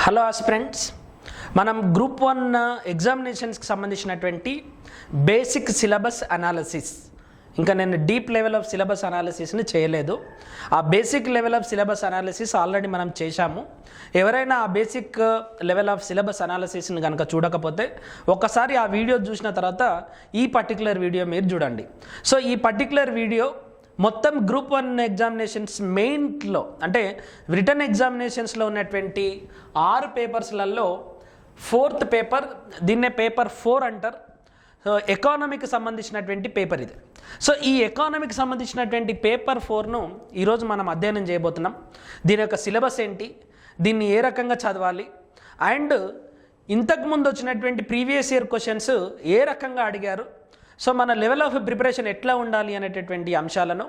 Hello aspirants, మనం group 1 ఎగ్జామినేషన్స్కి సంబంధించినటువంటి basic syllabus analysis, ఇంకా నేను డీప్ లెవెల్ ఆఫ్ సిలబస్ అనాలిసిస్ని చేయలేదు. ఆ basic level of syllabus analysis already మనం చేశాము. ఎవరైనా ఆ బేసిక్ లెవెల్ ఆఫ్ సిలబస్ అనాలిసిస్ని కనుక చూడకపోతే ఒక్కసారి ఆ వీడియో చూసిన తర్వాత ఈ పర్టికులర్ వీడియో మీరు చూడండి. సో ఈ పర్టికులర్ వీడియో మొత్తం గ్రూప్ 1 ఎగ్జామినేషన్స్ మెయిన్లో అంటే రిటర్న్ ఎగ్జామినేషన్స్లో ఉన్నటువంటి 6 పేపర్స్లలో 4th పేపర్, దీన్నే పేపర్ 4 అంటారు. సో ఎకానమీకి సంబంధించినటువంటి పేపర్ ఇది. సో ఈ ఎకానమీకి సంబంధించినటువంటి పేపర్ 4ను ఈరోజు మనం అధ్యయనం చేయబోతున్నాం. దీని యొక్క సిలబస్ ఏంటి, దీన్ని ఏ రకంగా చదవాలి, అండ్ ఇంతకుముందు వచ్చినటువంటి ప్రీవియస్ ఇయర్ క్వశ్చన్స్ ఏ రకంగా అడిగారు, సో మన లెవెల్ ఆఫ్ ప్రిపరేషన్ ఎట్లా ఉండాలి అనేటటువంటి అంశాలను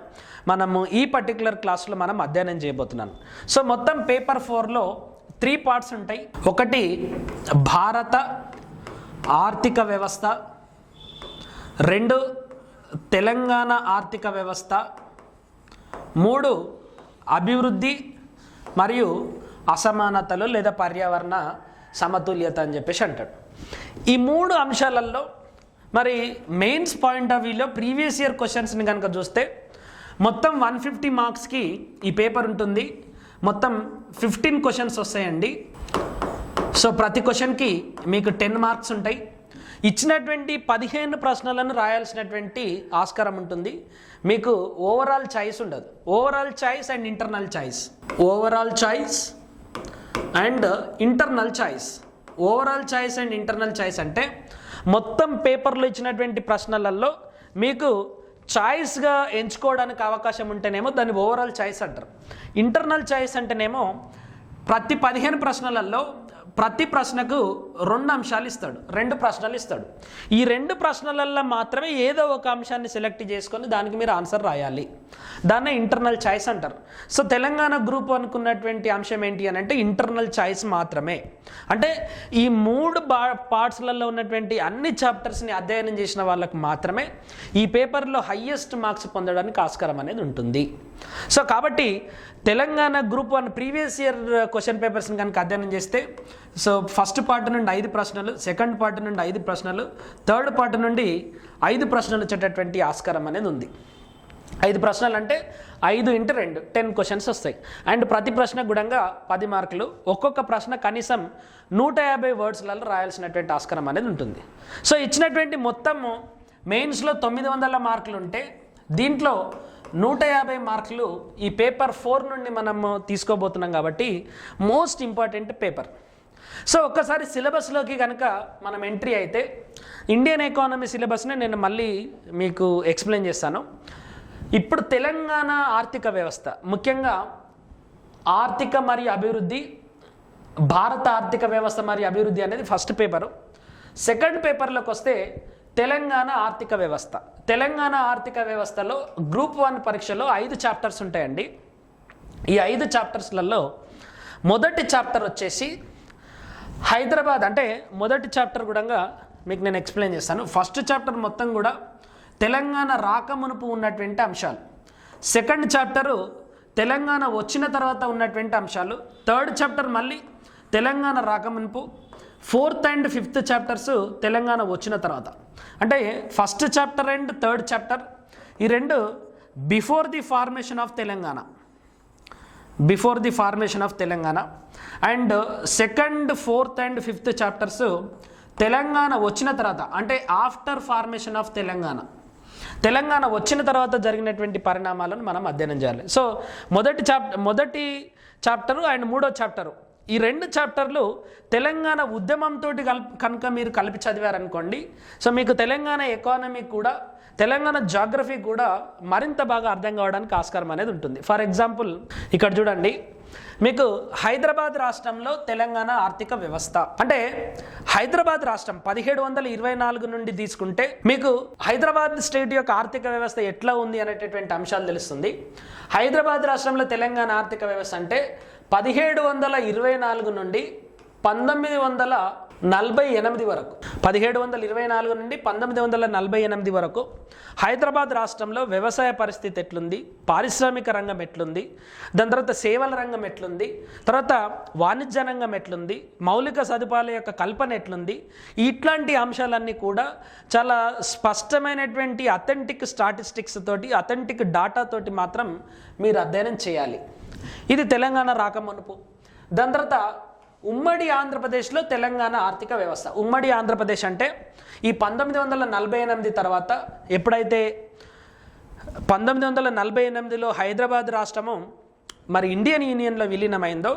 మనము ఈ పర్టికులర్ క్లాస్లో మనం అధ్యయనం చేయబోతున్నాను. సో మొత్తం పేపర్ 4లో 3 పార్ట్స్ ఉంటాయి. ఒకటి భారత ఆర్థిక వ్యవస్థ, 2 తెలంగాణ ఆర్థిక వ్యవస్థ, 3 అభివృద్ధి మరియు అసమానతలు లేదా పర్యావరణ సమతుల్యత అని చెప్పేసి అంటాడు. ఈ 3 అంశాలలో మరి మెయిన్స్ పాయింట్ ఆఫ్ వ్యూలో ప్రీవియస్ ఇయర్ క్వశ్చన్స్ని కనుక చూస్తే మొత్తం 150 మార్క్స్కి ఈ పేపర్ ఉంటుంది. మొత్తం 15 క్వశ్చన్స్ వస్తాయండి. సో ప్రతి క్వశ్చన్కి మీకు 10 మార్క్స్ ఉంటాయి. ఇచ్చినటువంటి 15 ప్రశ్నలను రాయాల్సినటువంటి ఆస్కారం ఉంటుంది. మీకు ఓవరాల్ చాయిస్ ఉండదు. Overall choice and internal choice, overall choice and internal choice. Overall choice and internal choice అంటే మొత్తం పేపర్లో ఇచ్చినటువంటి ప్రశ్నలలో మీకు చాయిస్గా ఎంచుకోవడానికి అవకాశం ఉంటేనేమో దాన్ని ఓవరాల్ చాయిస్ అంటారు. ఇంటర్నల్ చాయిస్ అంటేనేమో ప్రతి 15 ప్రశ్నలలో ప్రతి ప్రశ్నకు 2 అంశాలు ఇస్తాడు, 2 ప్రశ్నలు ఇస్తాడు. ఈ 2 ప్రశ్నలలో మాత్రమే ఏదో ఒక అంశాన్ని సెలెక్ట్ చేసుకొని దానికి మీరు ఆన్సర్ రాయాలి. దాన్నే ఇంటర్నల్ చాయిస్ అంటారు. సో తెలంగాణ గ్రూప్ అనుకున్నటువంటి అంశం ఏంటి అని అంటే ఇంటర్నల్ చాయిస్ మాత్రమే. అంటే ఈ 3 పార్ట్స్లలో ఉన్నటువంటి అన్ని చాప్టర్స్ని అధ్యయనం చేసిన వాళ్ళకు మాత్రమే ఈ పేపర్లో హయ్యెస్ట్ మార్క్స్ పొందడానికి ఆస్కారం అనేది ఉంటుంది. సో కాబట్టి Telangana group 1 previous year question పేపర్స్ని కనుక అధ్యయనం చేస్తే సో ఫస్ట్ పార్ట్ నుండి 5 ప్రశ్నలు, సెకండ్ పార్ట్ నుండి 5 ప్రశ్నలు, థర్డ్ పార్ట్ నుండి 5 ప్రశ్నలు వచ్చేటటువంటి ఆస్కారం అనేది ఉంది. 5 ప్రశ్నలు అంటే 5 × 2 10 క్వశ్చన్స్ వస్తాయి. అండ్ ప్రతి ప్రశ్న గుడంగా 10 మార్కులు. ఒక్కొక్క ప్రశ్న కనీసం 150 వర్డ్స్లలో రాయాల్సినటువంటి ఆస్కారం అనేది ఉంటుంది. సో ఇచ్చినటువంటి మొత్తము మెయిన్స్లో 900 మార్కులు ఉంటే దీంట్లో 150 మార్కులు ఈ పేపర్ 4 నుండి మనము తీసుకోబోతున్నాం కాబట్టి మోస్ట్ ఇంపార్టెంట్ పేపర్. సో ఒక్కసారి సిలబస్లోకి కనుక మనం ఎంట్రీ అయితే ఇండియన్ ఎకానమీ సిలబస్ని నేను మళ్ళీ మీకు ఎక్స్ప్లెయిన్ చేస్తాను. ఇప్పుడు తెలంగాణ ఆర్థిక వ్యవస్థ, ముఖ్యంగా ఆర్థిక మరియు అభివృద్ధి, భారత ఆర్థిక వ్యవస్థ మరియు అభివృద్ధి అనేది ఫస్ట్ పేపరు. సెకండ్ పేపర్లోకి వస్తే తెలంగాణ ఆర్థిక వ్యవస్థ. తెలంగాణ ఆర్థిక వ్యవస్థలో గ్రూప్ 1 పరీక్షలో 5 చాప్టర్స్ ఉంటాయండి. ఈ 5 చాప్టర్స్లలో మొదటి చాప్టర్ వచ్చేసి హైదరాబాద్. అంటే మొదటి చాప్టర్ కూడా మీకు నేను ఎక్స్ప్లెయిన్ చేస్తాను. ఫస్ట్ చాప్టర్ మొత్తం కూడా తెలంగాణ రాకమునుపు ఉన్నటువంటి అంశాలు. సెకండ్ చాప్టరు తెలంగాణ వచ్చిన తర్వాత ఉన్నటువంటి అంశాలు. థర్డ్ చాప్టర్ మళ్ళీ తెలంగాణ రాకమునుపు. 4th and 5th chapters Telangana వచ్చిన తర్వాత. అంటే first chapter and third chapter ఈ 2 before the formation of Telangana, before the formation of Telangana. And second, 4th and 5th chapters Telangana వచ్చిన తర్వాత, అంటే after formation of Telangana. Telangana వచ్చిన తర్వాత జరిగినటువంటి పరిణామాలను మనం అధ్యయనం చేయాలి. సో మొదటి చాప్టరు అండ్ 3వ చాప్టరు, ఈ 2 చాప్టర్లు తెలంగాణ ఉద్యమంతో కనుక మీరు కలిపి చదివారనుకోండి, సో మీకు తెలంగాణ ఎకానమీ కూడా, తెలంగాణ జాగ్రఫీ కూడా మరింత బాగా అర్థం కావడానికి ఆస్కారం అనేది ఉంటుంది. ఫర్ ఎగ్జాంపుల్ ఇక్కడ చూడండి, మీకు హైదరాబాద్ రాష్ట్రంలో తెలంగాణ ఆర్థిక వ్యవస్థ అంటే హైదరాబాద్ రాష్ట్రం 1724 నుండి తీసుకుంటే మీకు హైదరాబాద్ స్టేట్ యొక్క ఆర్థిక వ్యవస్థ ఎట్లా ఉంది అనేటటువంటి అంశాలు తెలుస్తుంది. హైదరాబాద్ రాష్ట్రంలో తెలంగాణ ఆర్థిక వ్యవస్థ అంటే 1724 నుండి 1900 1948 వరకు 1724 నుండి 1948 వరకు హైదరాబాద్ రాష్ట్రంలో వ్యవసాయ పరిస్థితి ఎట్లుంది, పారిశ్రామిక రంగం ఎట్లుంది, దాని తర్వాత సేవల రంగం ఎట్లుంది, తర్వాత వాణిజ్య రంగం ఎట్లుంది, మౌలిక సదుపాయాల యొక్క కల్పన ఎట్లుంది, ఇట్లాంటి అంశాలన్నీ కూడా చాలా స్పష్టమైనటువంటి అథెంటిక్ స్టాటిస్టిక్స్ తోటి, అథెంటిక్ డాటా తోటి మాత్రం మీరు అధ్యయనం చేయాలి. ఇది తెలంగాణ రాకమునుపు. దాని తర్వాత ఉమ్మడి ఆంధ్రప్రదేశ్లో తెలంగాణ ఆర్థిక వ్యవస్థ. ఉమ్మడి ఆంధ్రప్రదేశ్ అంటే ఈ 1948 తర్వాత ఎప్పుడైతే 1948లో హైదరాబాద్ రాష్ట్రము మరి ఇండియన్ యూనియన్లో విలీనమైందో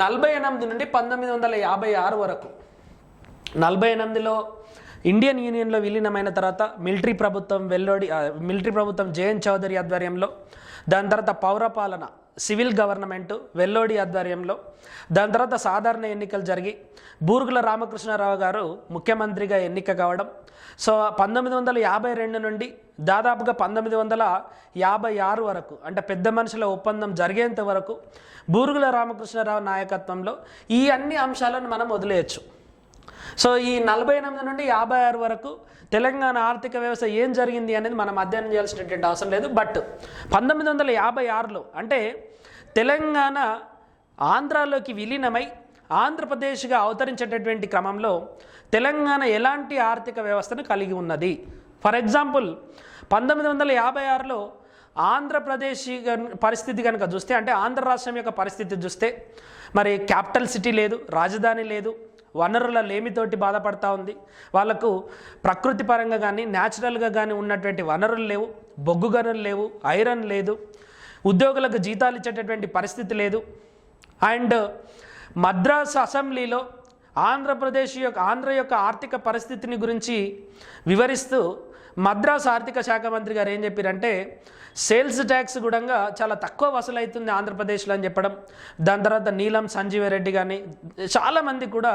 48 నుండి 1956 వరకు, 48లో ఇండియన్ యూనియన్లో విలీనమైన తర్వాత మిలిటరీ ప్రభుత్వం జేఎన్ చౌదరి ఆధ్వర్యంలో, దాని తర్వాత పౌరపాలన సివిల్ గవర్నమెంట్ వెల్లోడి ఆధ్వర్యంలో, దాని తర్వాత సాధారణ ఎన్నికలు జరిగి బూరుగుల రామకృష్ణారావు గారు ముఖ్యమంత్రిగా ఎన్నిక కావడం. సో 1952 నుండి దాదాపుగా 1956 వరకు, అంటే పెద్ద మనుషుల ఒప్పందం జరిగేంత వరకు బూరుగుల రామకృష్ణారావు నాయకత్వంలో ఈ అన్ని అంశాలను మనం వదిలేయచ్చు. సో ఈ 48 నుండి 56 వరకు తెలంగాణ ఆర్థిక వ్యవస్థ ఏం జరిగింది అనేది మనం అధ్యయనం చేయాల్సినటువంటి అవసరం లేదు. బట్ 1956లో అంటే తెలంగాణ ఆంధ్రాలోకి విలీనమై ఆంధ్రప్రదేశ్గా అవతరించేటటువంటి క్రమంలో తెలంగాణ ఎలాంటి ఆర్థిక వ్యవస్థను కలిగి ఉన్నది. ఫర్ ఎగ్జాంపుల్ 1956లో ఆంధ్రప్రదేశ్ పరిస్థితి కనుక చూస్తే, అంటే ఆంధ్ర రాష్ట్రం యొక్క పరిస్థితి చూస్తే మరి క్యాపిటల్ సిటీ లేదు, రాజధాని లేదు, వనరుల లేమితోటి బాధపడతా ఉంది. వాళ్ళకు ప్రకృతి పరంగా కానీ న్యాచురల్గా కానీ ఉన్నటువంటి వనరులు లేవు, బొగ్గు గనులు లేవు, ఐరన్ లేదు, ఉద్యోగులకు జీతాలు ఇచ్చేటటువంటి పరిస్థితి లేదు. అండ్ మద్రాస్ అసెంబ్లీలో ఆంధ్ర యొక్క ఆర్థిక పరిస్థితిని గురించి వివరిస్తూ మద్రాస్ ఆర్థిక శాఖ మంత్రి గారు ఏం చెప్పారంటే, సేల్స్ ట్యాక్స్ కూడా చాలా తక్కువ వసూలవుతుంది ఆంధ్రప్రదేశ్లో అని చెప్పడం. దాని తర్వాత నీలం సంజీవరెడ్డి కానీ చాలామంది కూడా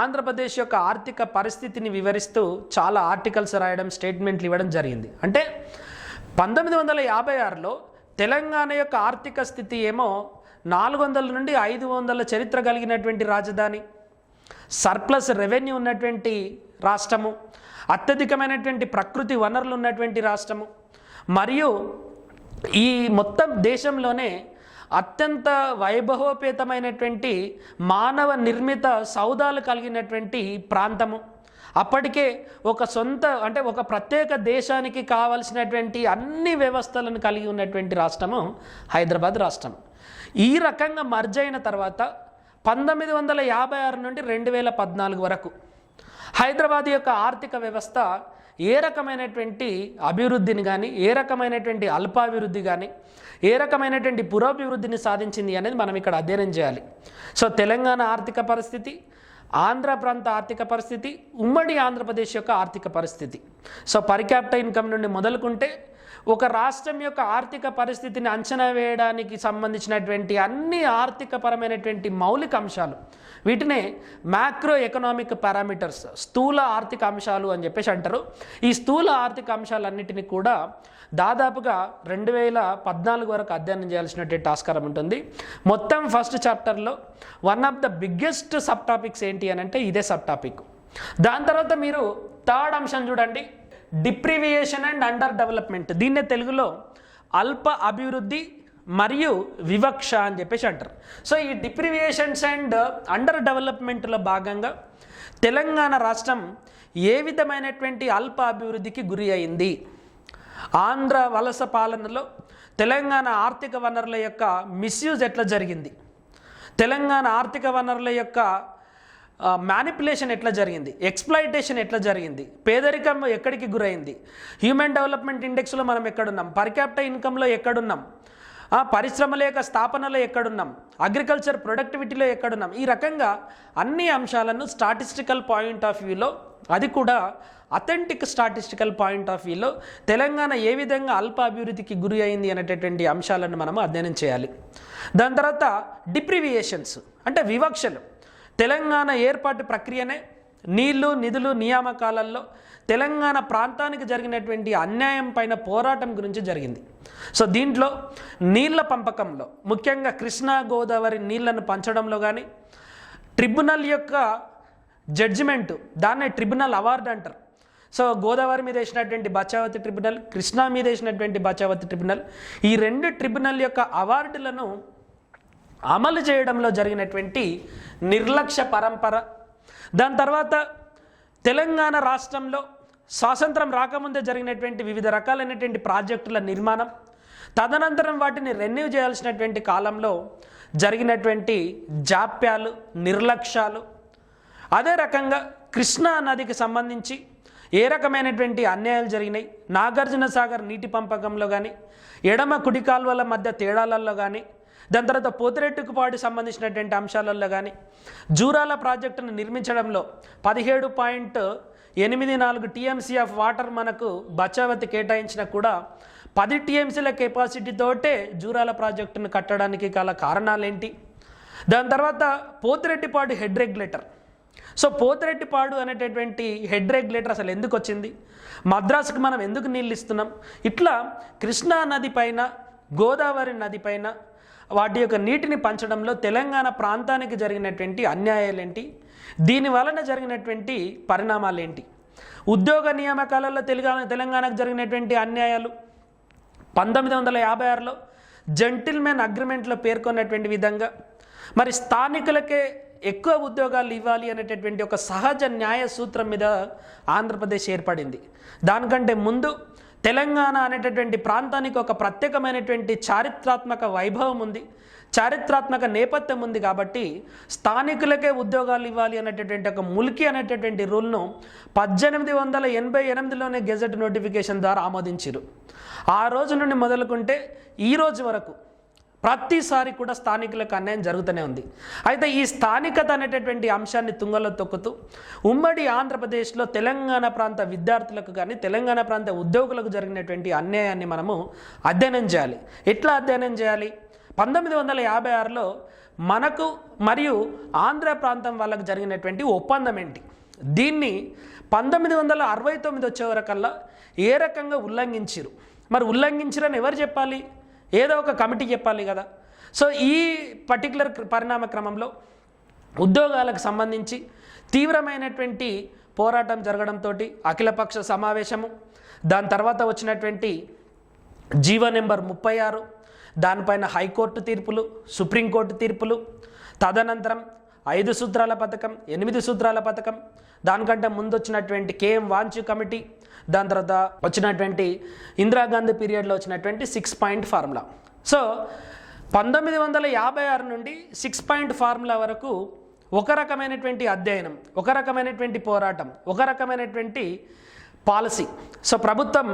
ఆంధ్రప్రదేశ్ యొక్క ఆర్థిక పరిస్థితిని వివరిస్తూ చాలా ఆర్టికల్స్ రాయడం, స్టేట్మెంట్లు ఇవ్వడం జరిగింది. అంటే 1956లో తెలంగాణ యొక్క ఆర్థిక స్థితి ఏమో 400 నుండి 500 చరిత్ర కలిగినటువంటి రాజధాని, సర్ప్లస్ రెవెన్యూ ఉన్నటువంటి రాష్ట్రము, అత్యధికమైనటువంటి ప్రకృతి వనరులు ఉన్నటువంటి రాష్ట్రము, మరియు ఈ మొత్తం దేశంలోనే అత్యంత వైభవోపేతమైనటువంటి మానవ నిర్మిత సౌధాలు కలిగినటువంటి ప్రాంతము. అప్పటికే ఒక ప్రత్యేక దేశానికి కావలసినటువంటి అన్ని వ్యవస్థలను కలిగి ఉన్నటువంటి రాష్ట్రము హైదరాబాద్ రాష్ట్రం. ఈ రకంగా మర్జ్ అయిన తర్వాత 1956 నుండి 2014 వరకు హైదరాబాద్ యొక్క ఆర్థిక వ్యవస్థ ఏ రకమైనటువంటి అభివృద్ధిని కానీ, ఏ రకమైనటువంటి అల్పాభివృద్ధి కానీ, ఏ రకమైనటువంటి పురోభివృద్ధిని సాధించింది అనేది మనం ఇక్కడ అధ్యయనం చేయాలి. సో తెలంగాణ ఆర్థిక పరిస్థితి, ఆంధ్ర ప్రాంత ఆర్థిక పరిస్థితి, ఉమ్మడి ఆంధ్రప్రదేశ్ యొక్క ఆర్థిక పరిస్థితి. సో పర్ క్యాపిటా ఇన్కమ్ నుండి మొదలుకుంటే ఒక రాష్ట్రం యొక్క ఆర్థిక పరిస్థితిని అంచనా వేయడానికి సంబంధించినటువంటి అన్ని ఆర్థిక పరమైనటువంటి మౌలిక అంశాలు, వీటినే మ్యాక్రో ఎకనామిక్ పారామీటర్స్, స్థూల ఆర్థిక అంశాలు అని చెప్పేసి అంటారు. ఈ స్థూల ఆర్థిక అంశాలన్నిటినీ కూడా దాదాపుగా 2014 వరకు అధ్యయనం చేయాల్సినటువంటి ఆస్కారం ఉంటుంది. మొత్తం ఫస్ట్ చాప్టర్లో one of the biggest sub topics ఏంటి అని అంటే ఇదే సబ్ టాపిక్. దాని తర్వాత మీరు థర్డ్ అంశం చూడండి, డిప్రివియేషన్ అండ్ అండర్ డెవలప్మెంట్. దీన్నే తెలుగులో అల్ప అభివృద్ధి మరియు వివక్ష అని చెప్పేసి అంటారు. సో ఈ డిప్రివియేషన్స్ అండ్ అండర్ డెవలప్మెంట్లో భాగంగా తెలంగాణ రాష్ట్రం ఏ విధమైనటువంటి అల్ప అభివృద్ధికి గురి అయింది, ఆంధ్ర వలస పాలనలో తెలంగాణ ఆర్థిక వనరుల యొక్క మిస్యూజ్ ఎట్లా జరిగింది, తెలంగాణ ఆర్థిక వనరుల యొక్క మ్యానిపులేషన్ ఎట్లా జరిగింది, ఎక్స్ప్లాయిటేషన్ ఎట్లా జరిగింది, పేదరికం ఎక్కడికి గురైంది, హ్యూమన్ డెవలప్మెంట్ ఇండెక్స్లో మనం ఎక్కడున్నాం, పర్ క్యాపిటా ఇన్కంలో ఎక్కడున్నాం, పరిశ్రమల యొక్క స్థాపనలో ఎక్కడున్నాం, అగ్రికల్చర్ ప్రొడక్టివిటీలో ఎక్కడున్నాం, ఈ రకంగా అన్ని అంశాలను స్టాటిస్టికల్ పాయింట్ ఆఫ్ వ్యూలో, అది కూడా అథెంటిక్ స్టాటిస్టికల్ పాయింట్ ఆఫ్ వ్యూలో తెలంగాణ ఏ విధంగా అల్ప అభివృద్ధికి గురి అయింది అనేటటువంటి అంశాలను మనము అధ్యయనం చేయాలి. దాని తర్వాత డిప్రివియేషన్స్ అంటే వివక్షలు. తెలంగాణ ఏర్పాటు ప్రక్రియనే నీళ్లు నిధులు నియామకాలలో తెలంగాణ ప్రాంతానికి జరిగినటువంటి అన్యాయం పైన పోరాటం గురించి జరిగింది. సో దీంట్లో నీళ్ల పంపకంలో, ముఖ్యంగా కృష్ణా గోదావరి నీళ్లను పంచడంలో కానీ, ట్రిబ్యునల్ యొక్క జడ్జిమెంటు, దాన్నే ట్రిబ్యునల్ అవార్డు అంటారు. సో గోదావరి మీద వేసినటువంటి బచావతి ట్రిబ్యునల్, కృష్ణా మీద వేసినటువంటి బచావతి ట్రిబ్యునల్, ఈ రెండు ట్రిబ్యునల్ యొక్క అవార్డులను అమలు చేయడంలో జరిగినటువంటి నిర్లక్ష్య పరంపర. దాని తర్వాత తెలంగాణ రాష్ట్రంలో స్వాతంత్రం రాకముందే జరిగినటువంటి వివిధ రకాలైనటువంటి ప్రాజెక్టుల నిర్మాణం, తదనంతరం వాటిని రెన్యూ చేయాల్సినటువంటి కాలంలో జరిగినటువంటి జాప్యాలు, నిర్లక్ష్యాలు. అదే రకంగా కృష్ణా నదికి సంబంధించి ఏ రకమైనటువంటి అన్యాయాలు జరిగినాయి, నాగార్జున సాగర్ నీటి పంపకంలో కానీ, ఎడమ కుడి కాలువల మధ్య తేడాలలో కానీ, దాని తర్వాత పోతిరెట్టుకుపాటు సంబంధించినటువంటి అంశాలలో కానీ, జూరాల ప్రాజెక్టును నిర్మించడంలో 17.84 టీఎంసీ ఆఫ్ వాటర్ మనకు బచావతి కేటాయించినా కూడా 10 టీఎంసీల కెపాసిటీతోటే జూరాల ప్రాజెక్టును కట్టడానికి గల కారణాలేంటి. దాని తర్వాత పోతిరెట్టిపాడు హెడ్ రెగ్యులేటర్. సో పోతిరెట్టిపాడు అనేటటువంటి హెడ్ రెగ్యులేటర్ అసలు ఎందుకు వచ్చింది, మద్రాసుకు మనం ఎందుకు నీళ్ళు ఇస్తున్నాం, ఇట్లా కృష్ణా నది పైన, గోదావరి నది పైన వాటి యొక్క నీటిని పంచడంలో తెలంగాణ ప్రాంతానికి జరిగినటువంటి అన్యాయాలేంటి, దీని వలన జరిగినటువంటి పరిణామాలేంటి, ఉద్యోగ నియామకాలలో తెలంగాణకు జరిగినటువంటి అన్యాయాలు 1956లో జెంటిల్మెన్ అగ్రిమెంట్లో పేర్కొన్నటువంటి విధంగా మరి స్థానికులకే ఎక్కువ ఉద్యోగాలు ఇవ్వాలి అనేటటువంటి ఒక సహజ న్యాయ సూత్రం మీద ఆంధ్రప్రదేశ్ ఏర్పడింది. దానికంటే ముందు తెలంగాణ అనేటటువంటి ప్రాంతానికి ఒక ప్రత్యేకమైనటువంటి చారిత్రాత్మక వైభవం ఉంది, చారిత్రాత్మక నేపథ్యం ఉంది. కాబట్టి స్థానికులకే ఉద్యోగాలు ఇవ్వాలి అనేటటువంటి ఒక ముల్కీ అనేటటువంటి రూల్ను 1888లోనే గెజెట్ నోటిఫికేషన్ ద్వారా ఆమోదించారు. ఆ రోజు నుండి మొదలుకుంటే ఈ రోజు వరకు ప్రతిసారి కూడా స్థానికులకు అన్యాయం జరుగుతూనే ఉంది. అయితే ఈ స్థానికత అనేటటువంటి అంశాన్ని తుంగలో తొక్కుతూ ఉమ్మడి ఆంధ్రప్రదేశ్లో తెలంగాణ ప్రాంత విద్యార్థులకు కానీ, తెలంగాణ ప్రాంత ఉద్యోగులకు జరిగినటువంటి అన్యాయాన్ని మనము అధ్యయనం చేయాలి. ఎట్లా అధ్యయనం చేయాలి? 1956లో మనకు మరియు ఆంధ్ర ప్రాంతం వాళ్ళకు జరిగినటువంటి ఒప్పందం ఏంటి, దీన్ని 1969 వచ్చే వరకల్లా ఏ రకంగా ఉల్లంఘించారు, మరి ఉల్లంఘించారని ఎవరు చెప్పాలి? ఏదో ఒక కమిటీ చెప్పాలి కదా. సో ఈ పర్టికులర్ పరిణామ క్రమంలో ఉద్యోగాలకు సంబంధించి తీవ్రమైనటువంటి పోరాటం జరగడంతో అఖిలపక్ష సమావేశము, దాని తర్వాత వచ్చినటువంటి జీవో నెంబర్ 36, దానిపైన హైకోర్టు తీర్పులు, సుప్రీంకోర్టు తీర్పులు, తదనంతరం 5 సూత్రాల పథకం, 8 సూత్రాల పథకం, దానికంటే ముందు వచ్చినటువంటి కేఎం వాంచు కమిటీ, దాని తర్వాత వచ్చినటువంటి ఇందిరాగాంధీ పీరియడ్లో వచ్చినటువంటి 6 పాయింట్ ఫార్ములా. సో 1956 నుండి 6 పాయింట్ ఫార్ములా వరకు ఒక రకమైనటువంటి అధ్యయనం, ఒక రకమైనటువంటి పోరాటం, ఒక రకమైనటువంటి పాలసీ. సో ప్రభుత్వం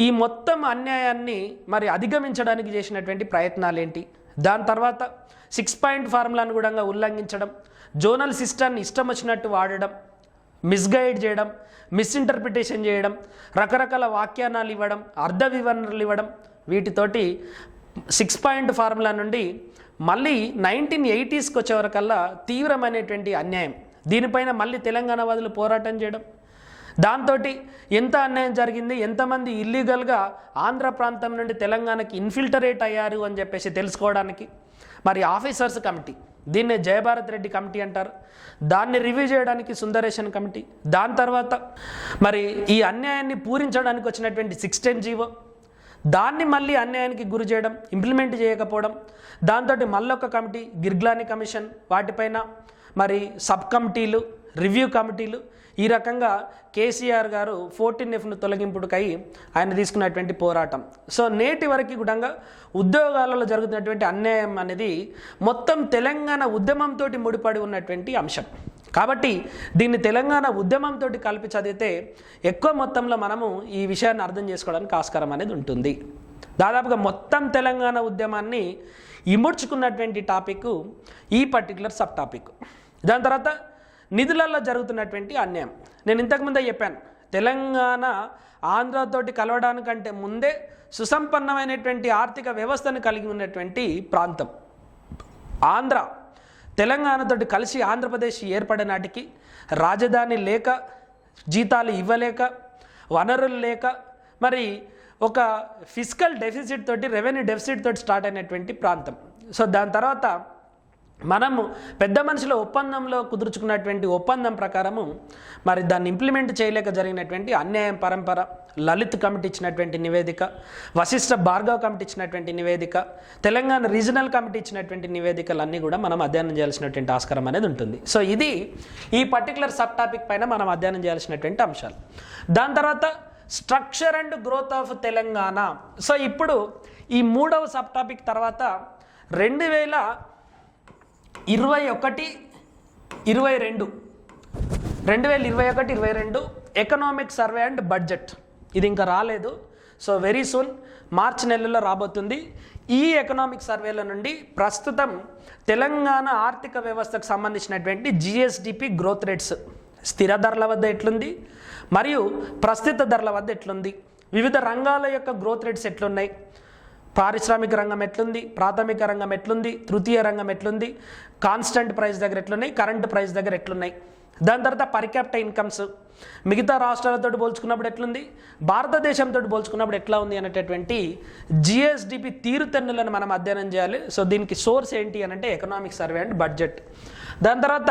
ఈ మొత్తం అన్యాయాన్ని మరి అధిగమించడానికి చేసినటువంటి ప్రయత్నాలు ఏంటి, దాని తర్వాత 6 పాయింట్ ఫార్ములాను కూడా ఉల్లంఘించడం, జోనల్ సిస్టమ్ని ఇష్టం వచ్చినట్టు వాడడం, మిస్గైడ్ చేయడం, మిస్ఇంటర్ప్రిటేషన్ చేయడం, రకరకాల వ్యాఖ్యానాలు ఇవ్వడం, అర్ధ వివరణలు ఇవ్వడం, వీటితోటి 6 పాయింట్ ఫార్ములా నుండి మళ్ళీ 1980స్కి వచ్చే వరకల్లా తీవ్రమైనటువంటి అన్యాయం, దీనిపైన మళ్ళీ తెలంగాణ వాదులు పోరాటం చేయడం, దాంతో ఎంత అన్యాయం జరిగింది, ఎంతమంది ఇల్లీగల్గా ఆంధ్ర ప్రాంతం నుండి తెలంగాణకి ఇన్ఫిల్టరేట్ అయ్యారు అని చెప్పేసి తెలుసుకోవడానికి మరి ఆఫీసర్స్ కమిటీ, దీన్నే జయభారత్ రెడ్డి కమిటీ అంటారు, దాన్ని రివ్యూ చేయడానికి సుందరేషన్ కమిటీ, దాని తర్వాత మరి ఈ అన్యాయాన్ని పూరించడానికి వచ్చినటువంటి 610 జీవో, దాన్ని మళ్ళీ అన్యాయానికి గురి చేయడం, ఇంప్లిమెంట్ చేయకపోవడం, దాంతో మళ్ళొక కమిటీ గిర్గ్లాని కమిషన్, వాటిపైన మరి సబ్ కమిటీలు, రివ్యూ కమిటీలు, ఈ రకంగా కేసీఆర్ గారు 14Fను తొలగింపుడుకై ఆయన తీసుకున్నటువంటి పోరాటం. సో నేటి వరకు కూడా ఉద్యోగాలలో జరుగుతున్నటువంటి అన్యాయం అనేది మొత్తం తెలంగాణ ఉద్యమంతో ముడిపడి ఉన్నటువంటి అంశం. కాబట్టి దీన్ని తెలంగాణ ఉద్యమంతో కలిపి చదివితే ఎక్కువ మొత్తంలో మనము ఈ విషయాన్ని అర్థం చేసుకోవడానికి ఆస్కారం అనేది ఉంటుంది. దాదాపుగా మొత్తం తెలంగాణ ఉద్యమాన్ని ఇముడ్చుకున్నటువంటి టాపిక్ ఈ పర్టికులర్ సబ్ టాపిక్. దాని తర్వాత నిధులలో జరుగుతున్నటువంటి అన్యాయం. నేను ఇంతకుముందే చెప్పాను, తెలంగాణ ఆంధ్రతోటి కలవడానికంటే ముందే సుసంపన్నమైనటువంటి ఆర్థిక వ్యవస్థను కలిగి ఉన్నటువంటి ప్రాంతం ఆంధ్ర. తెలంగాణతోటి కలిసి ఆంధ్రప్రదేశ్ ఏర్పడే నాటికి రాజధాని లేక, జీతాలు ఇవ్వలేక, వనరులు లేక, మరి ఒక ఫిజికల్ డెఫిసిట్ తోటి, రెవెన్యూ డెఫిసిట్ తోటి స్టార్ట్ అయినటువంటి ప్రాంతం. సో దాని తర్వాత మనము పెద్ద మనుషుల ఒప్పందంలో కుదుర్చుకున్నటువంటి ఒప్పందం ప్రకారము మరి దాన్ని ఇంప్లిమెంట్ చేయలేక జరిగినటువంటి అన్యాయం పరంపర, లలిత్ కమిటీ ఇచ్చినటువంటి నివేదిక, వశిష్ఠ భార్గవ్ కమిటీ ఇచ్చినటువంటి నివేదిక, తెలంగాణ రీజనల్ కమిటీ ఇచ్చినటువంటి నివేదికలన్నీ కూడా మనం అధ్యయనం చేయాల్సినటువంటి ఆస్కారం అనేది ఉంటుంది. సో ఇది ఈ పర్టికులర్ సబ్ టాపిక్ పైన మనం అధ్యయనం చేయాల్సినటువంటి అంశాలు. దాని తర్వాత structure and growth of Telangana. So ఇప్పుడు ఈ మూడవ సబ్ టాపిక్ తర్వాత 2021-22 ఎకనామిక్ సర్వే అండ్ బడ్జెట్ ఇది ఇంకా రాలేదు. సో వెరీ సూన్ మార్చి నెలలో రాబోతుంది. ఈ ఎకనామిక్ సర్వేల నుండి ప్రస్తుతం తెలంగాణ ఆర్థిక వ్యవస్థకు సంబంధించినటువంటి జిఎస్డిపి గ్రోత్ రేట్స్ స్థిర ధరల వద్ద ఎట్లుంది మరియు ప్రస్తుత ధరల వద్ద ఎట్లుంది, వివిధ రంగాల యొక్క గ్రోత్ రేట్స్ ఎట్లున్నాయి, పారిశ్రామిక రంగం ఎట్లుంది, ప్రాథమిక రంగం ఎట్లుంది, తృతీయ రంగం ఎట్లుంది, కాన్స్టెంట్ ప్రైస్ దగ్గర ఎట్లున్నాయి, కరెంట్ ప్రైస్ దగ్గర ఎట్లున్నాయి, దాని తర్వాత పర్ క్యాపిటల్ ఇన్కమ్స్ మిగతా రాష్ట్రాలతో పోల్చుకున్నప్పుడు ఎట్లుంది, భారతదేశంతో పోల్చుకున్నప్పుడు ఎట్లా ఉంది అనేటటువంటి జిఎస్డిపి తీరుతెన్నులను మనం అధ్యయనం చేయాలి. సో దీనికి సోర్స్ ఏంటి అని అంటే ఎకనామిక్ సర్వే అండ్ బడ్జెట్. దాని తర్వాత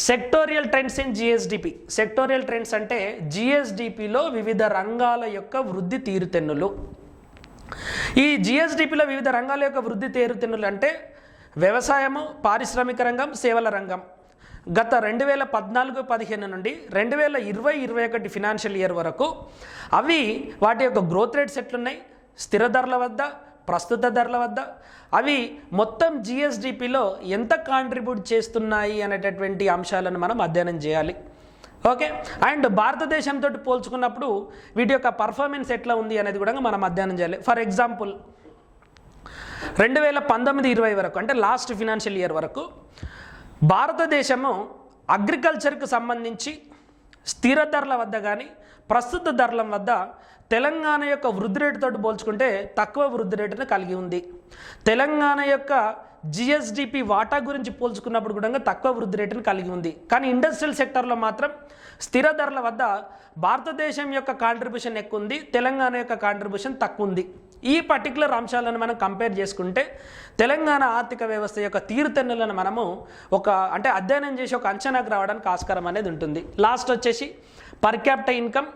sectorial trends in GSDP. Sectorial trends అంటే జిఎస్డిపిలో వివిధ రంగాల యొక్క వృద్ధి తీరుతెన్నులు. ఈ జిఎస్డిపిలో వివిధ రంగాల యొక్క వృద్ధి తీరుతెన్నులు అంటే వ్యవసాయము, పారిశ్రామిక రంగం, సేవల రంగం గత 2014-15 నుండి 2020-21 ఫినాన్షియల్ ఇయర్ వరకు అవి వాటి యొక్క గ్రోత్ రేట్స్ ఎట్లున్నాయి, స్థిర ధరల వద్ద, ప్రస్తుత ధరల వద్ద, అవి మొత్తం జిఎస్డిపిలో ఎంత కాంట్రిబ్యూట్ చేస్తున్నాయి అనేటటువంటి అంశాలను మనం అధ్యయనం చేయాలి. ఓకే, అండ్ భారతదేశంతో పోల్చుకున్నప్పుడు వీటి యొక్క పర్ఫార్మెన్స్ ఎట్లా ఉంది అనేది కూడా మనం అధ్యయనం చేయాలి. ఫర్ ఎగ్జాంపుల్ 2019-20 వరకు అంటే లాస్ట్ ఫినాన్షియల్ ఇయర్ వరకు భారతదేశము అగ్రికల్చర్కు సంబంధించి స్థిర ధరల వద్ద కానీ ప్రస్తుత ధరల వద్ద తెలంగాణ యొక్క వృద్ధి రేటుతో పోల్చుకుంటే తక్కువ వృద్ధి రేటును కలిగి ఉంది. తెలంగాణ యొక్క జిఎస్డిపి వాటా గురించి పోల్చుకున్నప్పుడు కూడా తక్కువ వృద్ధి రేటును కలిగి ఉంది. కానీ ఇండస్ట్రియల్ సెక్టర్లో మాత్రం స్థిర ధరల వద్ద భారతదేశం యొక్క కాంట్రిబ్యూషన్ ఎక్కువ ఉంది, తెలంగాణ యొక్క కాంట్రిబ్యూషన్ తక్కువ ఉంది. ఈ పర్టికులర్ అంశాలను మనం కంపేర్ చేసుకుంటే తెలంగాణ ఆర్థిక వ్యవస్థ యొక్క తీరుతెన్నులను మనము అంటే అధ్యయనం చేసి ఒక అంచనాకు రావడానికి ఆస్కారం అనేది ఉంటుంది. లాస్ట్ వచ్చేసి per capital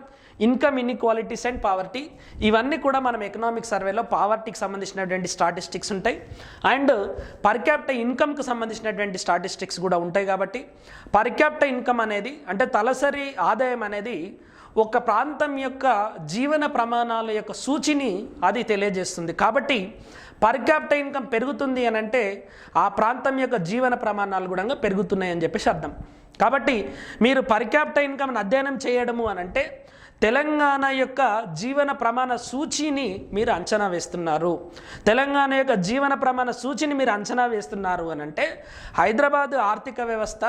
income inequalities and poverty. ఇవన్నీ కూడా మనం ఎకనామిక్ సర్వేలో పావర్టీకి సంబంధించినటువంటి స్టాటిస్టిక్స్ ఉంటాయి అండ్ పర్ క్యాపిటల్ ఇన్కమ్కి సంబంధించినటువంటి స్టాటిస్టిక్స్ కూడా ఉంటాయి. కాబట్టి పర్ క్యాపిటల్ ఇన్కమ్ అనేది అంటే తలసరి ఆదాయం అనేది ఒక ప్రాంతం యొక్క జీవన ప్రమాణాల యొక్క సూచిని అది తెలియజేస్తుంది. కాబట్టి పర్ క్యాపిటల్ ఇన్కమ్ పెరుగుతుంది అని అంటే ఆ ప్రాంతం యొక్క జీవన ప్రమాణాలు కూడా పెరుగుతున్నాయి అని చెప్పేసి అర్థం. కాబట్టి మీరు పర్ క్యాపిటల్ ఇన్కమ్ని అధ్యయనం చేయడము అని అంటే తెలంగాణ యొక్క జీవన ప్రమాణ సూచిని మీరు అంచనా వేస్తున్నారు. తెలంగాణ యొక్క జీవన ప్రమాణ సూచిని మీరు అంచనా వేస్తున్నారు అని అంటే హైదరాబాద్ ఆర్థిక వ్యవస్థ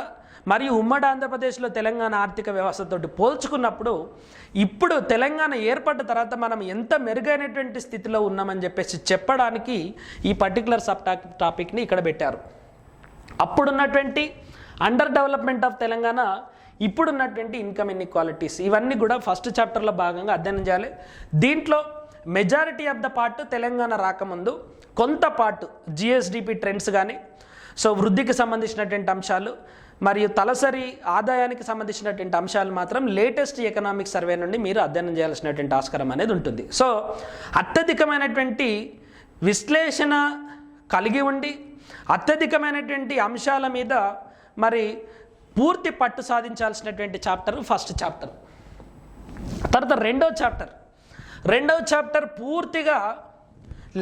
మరియు ఉమ్మడి ఆంధ్రప్రదేశ్లో తెలంగాణ ఆర్థిక వ్యవస్థతో పోల్చుకున్నప్పుడు ఇప్పుడు తెలంగాణ ఏర్పడ్డ తర్వాత మనం ఎంత మెరుగైనటువంటి స్థితిలో ఉన్నామని చెప్పేసి చెప్పడానికి ఈ పర్టికులర్ సబ్ టాపిక్ని ఇక్కడ పెట్టారు. అప్పుడున్నటువంటి అండర్ డెవలప్మెంట్ ఆఫ్ తెలంగాణ, ఇప్పుడున్నటువంటి ఇన్కమ్ ఇన్ఈక్వాలిటీస్, ఇవన్నీ కూడా ఫస్ట్ చాప్టర్లో భాగంగా అధ్యయనం చేయాలి. దీంట్లో majority of the part Telangana రాకముందు కొంత పార్ట్ జిఎస్డిపి ట్రెండ్స్ కానీ వృద్ధికి సంబంధించినటువంటి అంశాలు మరియు తలసరి ఆదాయానికి సంబంధించినటువంటి అంశాలు మాత్రం లేటెస్ట్ ఎకనామిక్ సర్వే నుండి మీరు అధ్యయనం చేయాల్సినటువంటి ఆస్కారం అనేది ఉంటుంది. సో అత్యధికమైనటువంటి విశ్లేషణ కలిగి ఉండి అత్యధికమైనటువంటి అంశాల మీద మరి పూర్తి పట్టు సాధించాల్సినటువంటి చాప్టర్ ఫస్ట్ చాప్టర్. తర్వాత రెండవ చాప్టర్ పూర్తిగా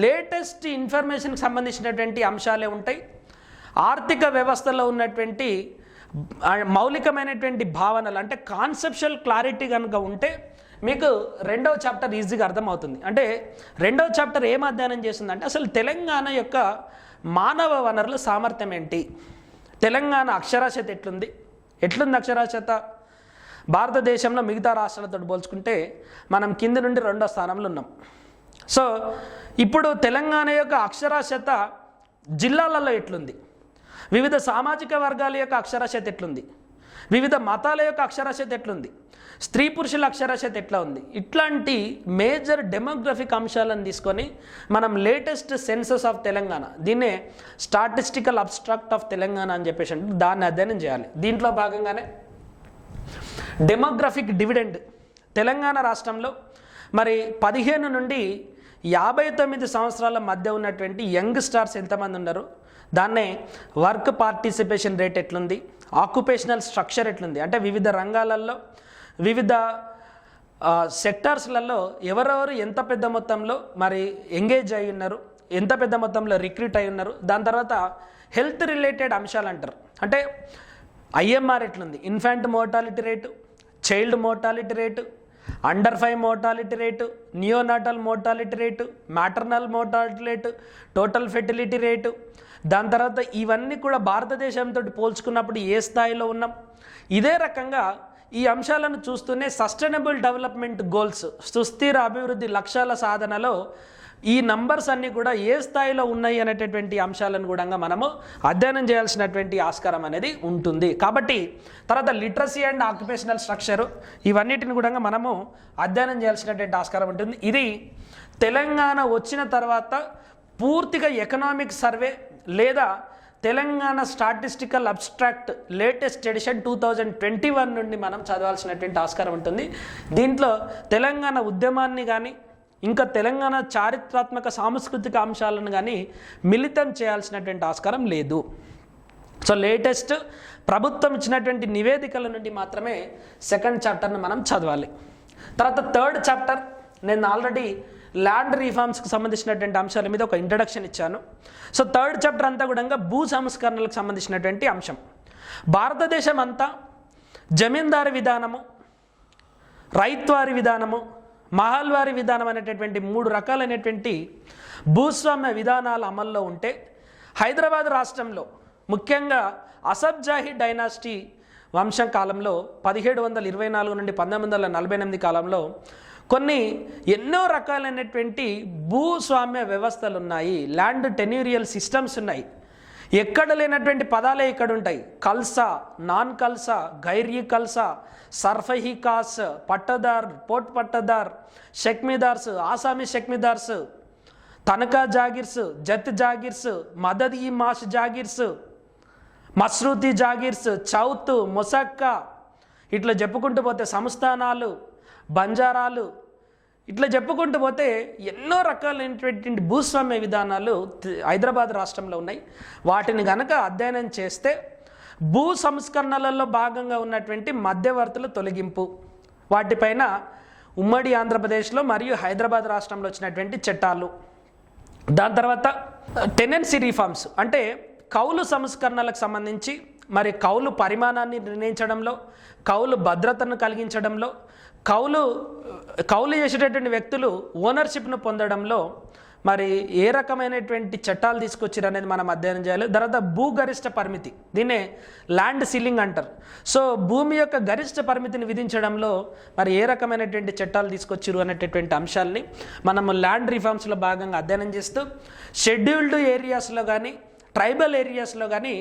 లేటెస్ట్ ఇన్ఫర్మేషన్కి సంబంధించినటువంటి అంశాలే ఉంటాయి. ఆర్థిక వ్యవస్థలో ఉన్నటువంటి మౌలికమైనటువంటి భావనలు అంటే కాన్సెప్చువల్ క్లారిటీ కనుక ఉంటే మీకు రెండవ చాప్టర్ ఈజీగా అర్థమవుతుంది. అంటే రెండవ చాప్టర్ ఏం అధ్యయనం చేస్తుందంటే అసలు తెలంగాణ యొక్క మానవ వనరుల సామర్థ్యం ఏంటి, తెలంగాణ అక్షరాస్యత ఎట్లుంది అక్షరాస్యత భారతదేశంలో మిగతా రాష్ట్రాలతో పోల్చుకుంటే మనం కింది నుండి 2వ స్థానంలో ఉన్నాం. సో ఇప్పుడు తెలంగాణ యొక్క అక్షరాస్యత జిల్లాలలో ఎట్లుంది, వివిధ సామాజిక వర్గాల యొక్క అక్షరాస్యత ఎట్లుంది, వివిధ మతాల యొక్క అక్షరాస్యత ఎట్లుంది, స్త్రీ పురుషుల అక్షరాస్యత ఎట్లా ఉంది, ఇట్లాంటి మేజర్ డెమోగ్రఫిక్ అంశాలను తీసుకొని మనం లేటెస్ట్ సెన్సస్ ఆఫ్ తెలంగాణ, దీన్నే స్టాటిస్టికల్ అబ్స్ట్రాక్ట్ ఆఫ్ తెలంగాణ అని చెప్పేసి అంటే దాన్ని అధ్యయనం చేయాలి. దీంట్లో భాగంగానే డెమోగ్రఫిక్ డివిడెండ్ తెలంగాణ రాష్ట్రంలో మరి 15 నుండి 59 సంవత్సరాల మధ్య ఉన్నటువంటి యంగ్ స్టార్స్ ఎంతమంది ఉన్నారు, దాన్నే వర్క్ పార్టిసిపేషన్ రేట్ ఎట్లుంది, ఆక్యుపేషనల్ స్ట్రక్చర్ ఎట్లుంది, అంటే వివిధ రంగాలలో వివిధ సెక్టార్స్లలో ఎవరెవరు ఎంత పెద్ద మొత్తంలో మరి ఎంగేజ్ అయి ఉన్నారు, ఎంత పెద్ద మొత్తంలో రిక్రూట్ అయి ఉన్నారు. దాని తర్వాత హెల్త్ రిలేటెడ్ అంశాలు అంటారు, అంటే ఐఎంఆర్ ఎట్లుంది, infant mortality rate, child mortality rate, under 5 mortality rate, neonatal mortality rate, maternal mortality rate, total fertility rate. దాని తర్వాత ఇవన్నీ కూడా భారతదేశంతో పోల్చుకున్నప్పుడు ఏ స్థాయిలో ఉన్నాం. ఇదే రకంగా ఈ అంశాలను చూస్తూనే సస్టైనబుల్ డెవలప్మెంట్ గోల్స్, సుస్థిర అభివృద్ధి లక్ష్యాల సాధనలో ఈ నంబర్స్ అన్నీ కూడా ఏ స్థాయిలో ఉన్నాయి అనేటటువంటి అంశాలను కూడా మనము అధ్యయనం చేయాల్సినటువంటి ఆస్కారం అనేది ఉంటుంది. కాబట్టి తర్వాత లిటరసీ అండ్ ఆక్యుపేషనల్ స్ట్రక్చరు, ఇవన్నిటిని కూడా మనము అధ్యయనం చేయాల్సినటువంటి ఆస్కారం ఉంటుంది. ఇది తెలంగాణ వచ్చిన తర్వాత పూర్తిగా ఎకనామిక్ సర్వే లేదా Telangana statistical abstract latest edition 2021 నుండి మనం చదవాల్సినటువంటి ఆస్కారం ఉంటుంది. దీంట్లో తెలంగాణ ఉద్యమాన్ని కానీ ఇంకా తెలంగాణ చారిత్రాత్మక సాంస్కృతిక అంశాలను కానీ మిళితం చేయాల్సినటువంటి ఆస్కారం లేదు. సో లేటెస్ట్ ప్రభుత్వం ఇచ్చినటువంటి నివేదికల నుండి మాత్రమే సెకండ్ చాప్టర్ని మనం చదవాలి. తర్వాత థర్డ్ చాప్టర్ నేను ఆల్రెడీ ల్యాండ్ రిఫార్మ్స్కి సంబంధించినటువంటి అంశాల మీద ఒక ఇంట్రడక్షన్ ఇచ్చాను. సో థర్డ్ చాప్టర్ అంతా కూడా భూ సంస్కరణలకు సంబంధించినటువంటి అంశం. భారతదేశం అంతా జమీందారు విధానము, రైత్వారి విధానము, మహల్వారి విధానం అనేటటువంటి 3 రకాలైనటువంటి భూస్వామ్య విధానాలు అమల్లో ఉంటే హైదరాబాద్ రాష్ట్రంలో ముఖ్యంగా అసబ్జాహీ డైనాసిటీ వంశం కాలంలో 1724 నుండి 1948 కాలంలో కొన్ని ఎన్నో రకాలైనటువంటి భూస్వామ్య వ్యవస్థలు ఉన్నాయి, ల్యాండ్ టెన్యూరియల్ సిస్టమ్స్ ఉన్నాయి. ఎక్కడ లేనటువంటి పదాలే ఇక్కడ ఉంటాయి. కల్సా, నాన్ కల్సా, గైరీ కల్సా, సర్ఫహీ కాస్, పట్టదార్, పోట్ పట్టదార్, షెక్మిదార్స్, ఆసామీ షెక్మిదార్స్, తనకా జాగిర్స్, జత్ జాగిర్స్, మదద్ ఈ మాష్ జాగిర్స్, మస్రూతి జాగిర్స్, చౌత్, మొసక్కా, ఇట్లా చెప్పుకుంటూ పోతే సంస్థానాలు, బంజారాలు, ఇట్లా చెప్పుకుంటూ పోతే ఎన్నో రకాలైనటువంటి భూస్వామ్య విధానాలు హైదరాబాద్ రాష్ట్రంలో ఉన్నాయి. వాటిని గనక అధ్యయనం చేస్తే భూ సంస్కరణలలో భాగంగా ఉన్నటువంటి మధ్యవర్తుల తొలగింపు, వాటిపైన ఉమ్మడి ఆంధ్రప్రదేశ్లో మరియు హైదరాబాద్ రాష్ట్రంలో వచ్చినటువంటి చట్టాలు, దాని తర్వాత టెనెన్సీ రిఫార్మ్స్ అంటే కౌలు సంస్కరణలకు సంబంధించి మరి కౌలు పరిమాణాన్ని నిర్ణయించడంలో, కౌలు భద్రతను కలిగించడంలో, కౌలు చేసేటటువంటి వ్యక్తులు ఓనర్షిప్ను పొందడంలో మరి ఏ రకమైనటువంటి చట్టాలు తీసుకొచ్చారు అనేది మనం అధ్యయనం చేయాలి. తర్వాత భూగరిష్ట పరిమితి, దీన్నే ల్యాండ్ సీలింగ్ అంటారు. సో భూమి యొక్క గరిష్ట పరిమితిని విధించడంలో మరి ఏ రకమైనటువంటి చట్టాలు తీసుకొచ్చారు అనేటటువంటి అంశాలని మనము ల్యాండ్ రిఫార్మ్స్లో భాగంగా అధ్యయనం చేస్తూ షెడ్యూల్డ్ ఏరియాస్లో కానీ ట్రైబల్ ఏరియాస్లో కానీ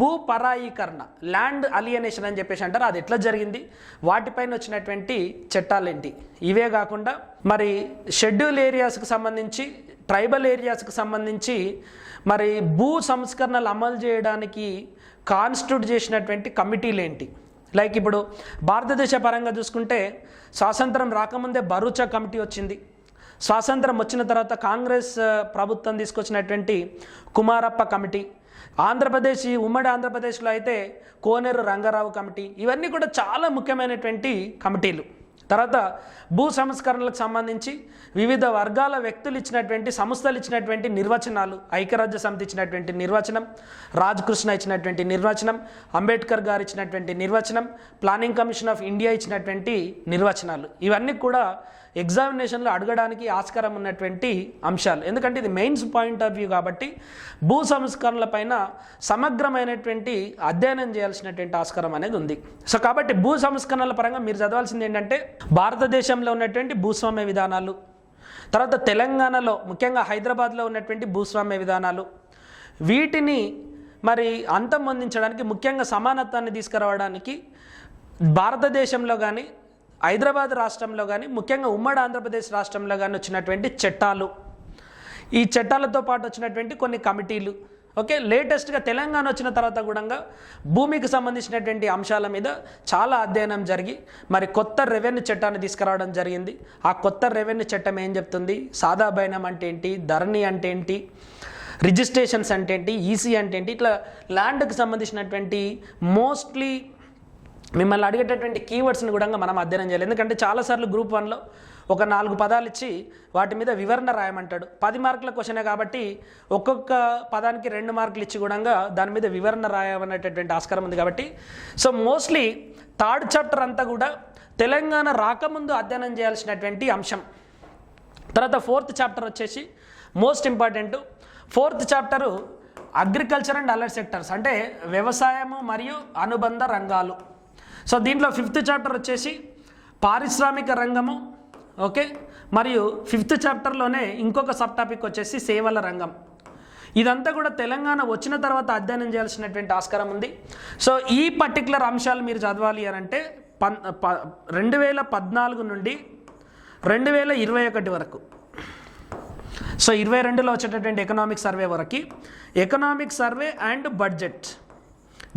భూ పరాయీకరణ, ల్యాండ్ అలియనేషన్ అని చెప్పేసి అంటారు, అది ఎట్లా జరిగింది, వాటిపైన వచ్చినటువంటి చట్టాలు ఏంటి. ఇవే కాకుండా మరి షెడ్యూల్ ఏరియాస్కి సంబంధించి, ట్రైబల్ ఏరియాస్కి సంబంధించి మరి భూ సంస్కరణలు అమలు చేయడానికి కాన్స్టిట్యూట్ చేసినటువంటి కమిటీలు ఏంటి. లైక్ ఇప్పుడు భారతదేశ పరంగా చూసుకుంటే స్వాతంత్రం రాకముందే భరూచా కమిటీ వచ్చింది. స్వాతంత్రం వచ్చిన తర్వాత కాంగ్రెస్ ప్రభుత్వం తీసుకొచ్చినటువంటి కుమారప్ప కమిటీ, ఆంధ్రప్రదేశ్ ఉమ్మడి ఆంధ్రప్రదేశ్లో అయితే కోనేరు రంగారావు కమిటీ, ఇవన్నీ కూడా చాలా ముఖ్యమైనటువంటి కమిటీలు. తర్వాత భూ సంస్కరణలకు సంబంధించి వివిధ వర్గాల వ్యక్తులు ఇచ్చినటువంటి, సంస్థలు ఇచ్చినటువంటి నిర్వచనాలు, ఐక్యరాజ్య సమితి ఇచ్చినటువంటి నిర్వచనం, రాజ్ కృష్ణ ఇచ్చినటువంటి నిర్వచనం, అంబేద్కర్ గారు ఇచ్చినటువంటి నిర్వచనం, ప్లానింగ్ కమిషన్ ఆఫ్ ఇండియా ఇచ్చినటువంటి నిర్వచనాలు, ఇవన్నీ కూడా ఎగ్జామినేషన్లో అడగడానికి ఆస్కారం ఉన్నటువంటి అంశాలు. ఎందుకంటే ఇది మెయిన్స్ పాయింట్ ఆఫ్ వ్యూ కాబట్టి భూ సంస్కరణల పైన సమగ్రమైనటువంటి అధ్యయనం చేయాల్సినటువంటి ఆస్కారం అనేది ఉంది. సో కాబట్టి భూ సంస్కరణల పరంగా మీరు చదవాల్సింది ఏంటంటే భారతదేశంలో ఉన్నటువంటి భూస్వామ్య విధానాలు, తర్వాత తెలంగాణలో ముఖ్యంగా హైదరాబాద్లో ఉన్నటువంటి భూస్వామ్య విధానాలు, వీటిని మరి అంతమొందించడానికి, ముఖ్యంగా సమానత్వాన్ని తీసుకురావడానికి భారతదేశంలో కానీ హైదరాబాద్ రాష్ట్రంలో కానీ ముఖ్యంగా ఉమ్మడి ఆంధ్రప్రదేశ్ రాష్ట్రంలో కానీ వచ్చినటువంటి చట్టాలు, ఈ చట్టాలతో పాటు వచ్చినటువంటి కొన్ని కమిటీలు, ఓకే, లేటెస్ట్గా తెలంగాణ వచ్చిన తర్వాత కూడా భూమికి సంబంధించినటువంటి అంశాల మీద చాలా అధ్యయనం జరిగి మరి కొత్త రెవెన్యూ చట్టాన్ని తీసుకురావడం జరిగింది. ఆ కొత్త రెవెన్యూ చట్టం ఏం చెప్తుంది, సాదా బైనం అంటే ఏంటి, ధరణి అంటే ఏంటి, రిజిస్ట్రేషన్స్ అంటే ఏంటి, ఈసీ అంటే ఏంటి, ఇట్లా ల్యాండ్కి సంబంధించినటువంటి మోస్ట్లీ మిమ్మల్ని అడిగేటటువంటి కీవర్డ్స్ని కూడా మనం అధ్యయనం చేయాలి. ఎందుకంటే చాలాసార్లు గ్రూప్ 1లో ఒక 4 పదాలు ఇచ్చి వాటి మీద వివరణ రాయమంటాడు. 10 మార్కుల క్వశ్చనే కాబట్టి ఒక్కొక్క పదానికి 2 మార్కులు ఇచ్చి కూడా దాని మీద వివరణ రాయమనేటటువంటి ఆస్కారం ఉంది. కాబట్టి సో మోస్ట్లీ 3rd చాప్టర్ అంతా కూడా తెలంగాణ రాకముందు అధ్యయనం చేయాల్సినటువంటి అంశం. తర్వాత 4th చాప్టర్ వచ్చేసి most important. 4th chapter agriculture and alert sectors, అంటే వ్యవసాయము మరియు అనుబంధ రంగాలు. సో దీంట్లో 5th చాప్టర్ వచ్చేసి పారిశ్రామిక రంగము, ఓకే, మరియు 5th చాప్టర్లోనే ఇంకొక సబ్ టాపిక్ వచ్చేసి సేవల రంగం. ఇదంతా కూడా తెలంగాణ వచ్చిన తర్వాత అధ్యయనం చేయాల్సినటువంటి ఆస్కారం ఉంది. సో ఈ పర్టికులర్ అంశాలు మీరు చదవాలి అని అంటే 2014 నుండి 2021 వరకు, సో 22లో వచ్చేటటువంటి ఎకనామిక్ సర్వే వరకు, ఎకనామిక్ సర్వే అండ్ బడ్జెట్,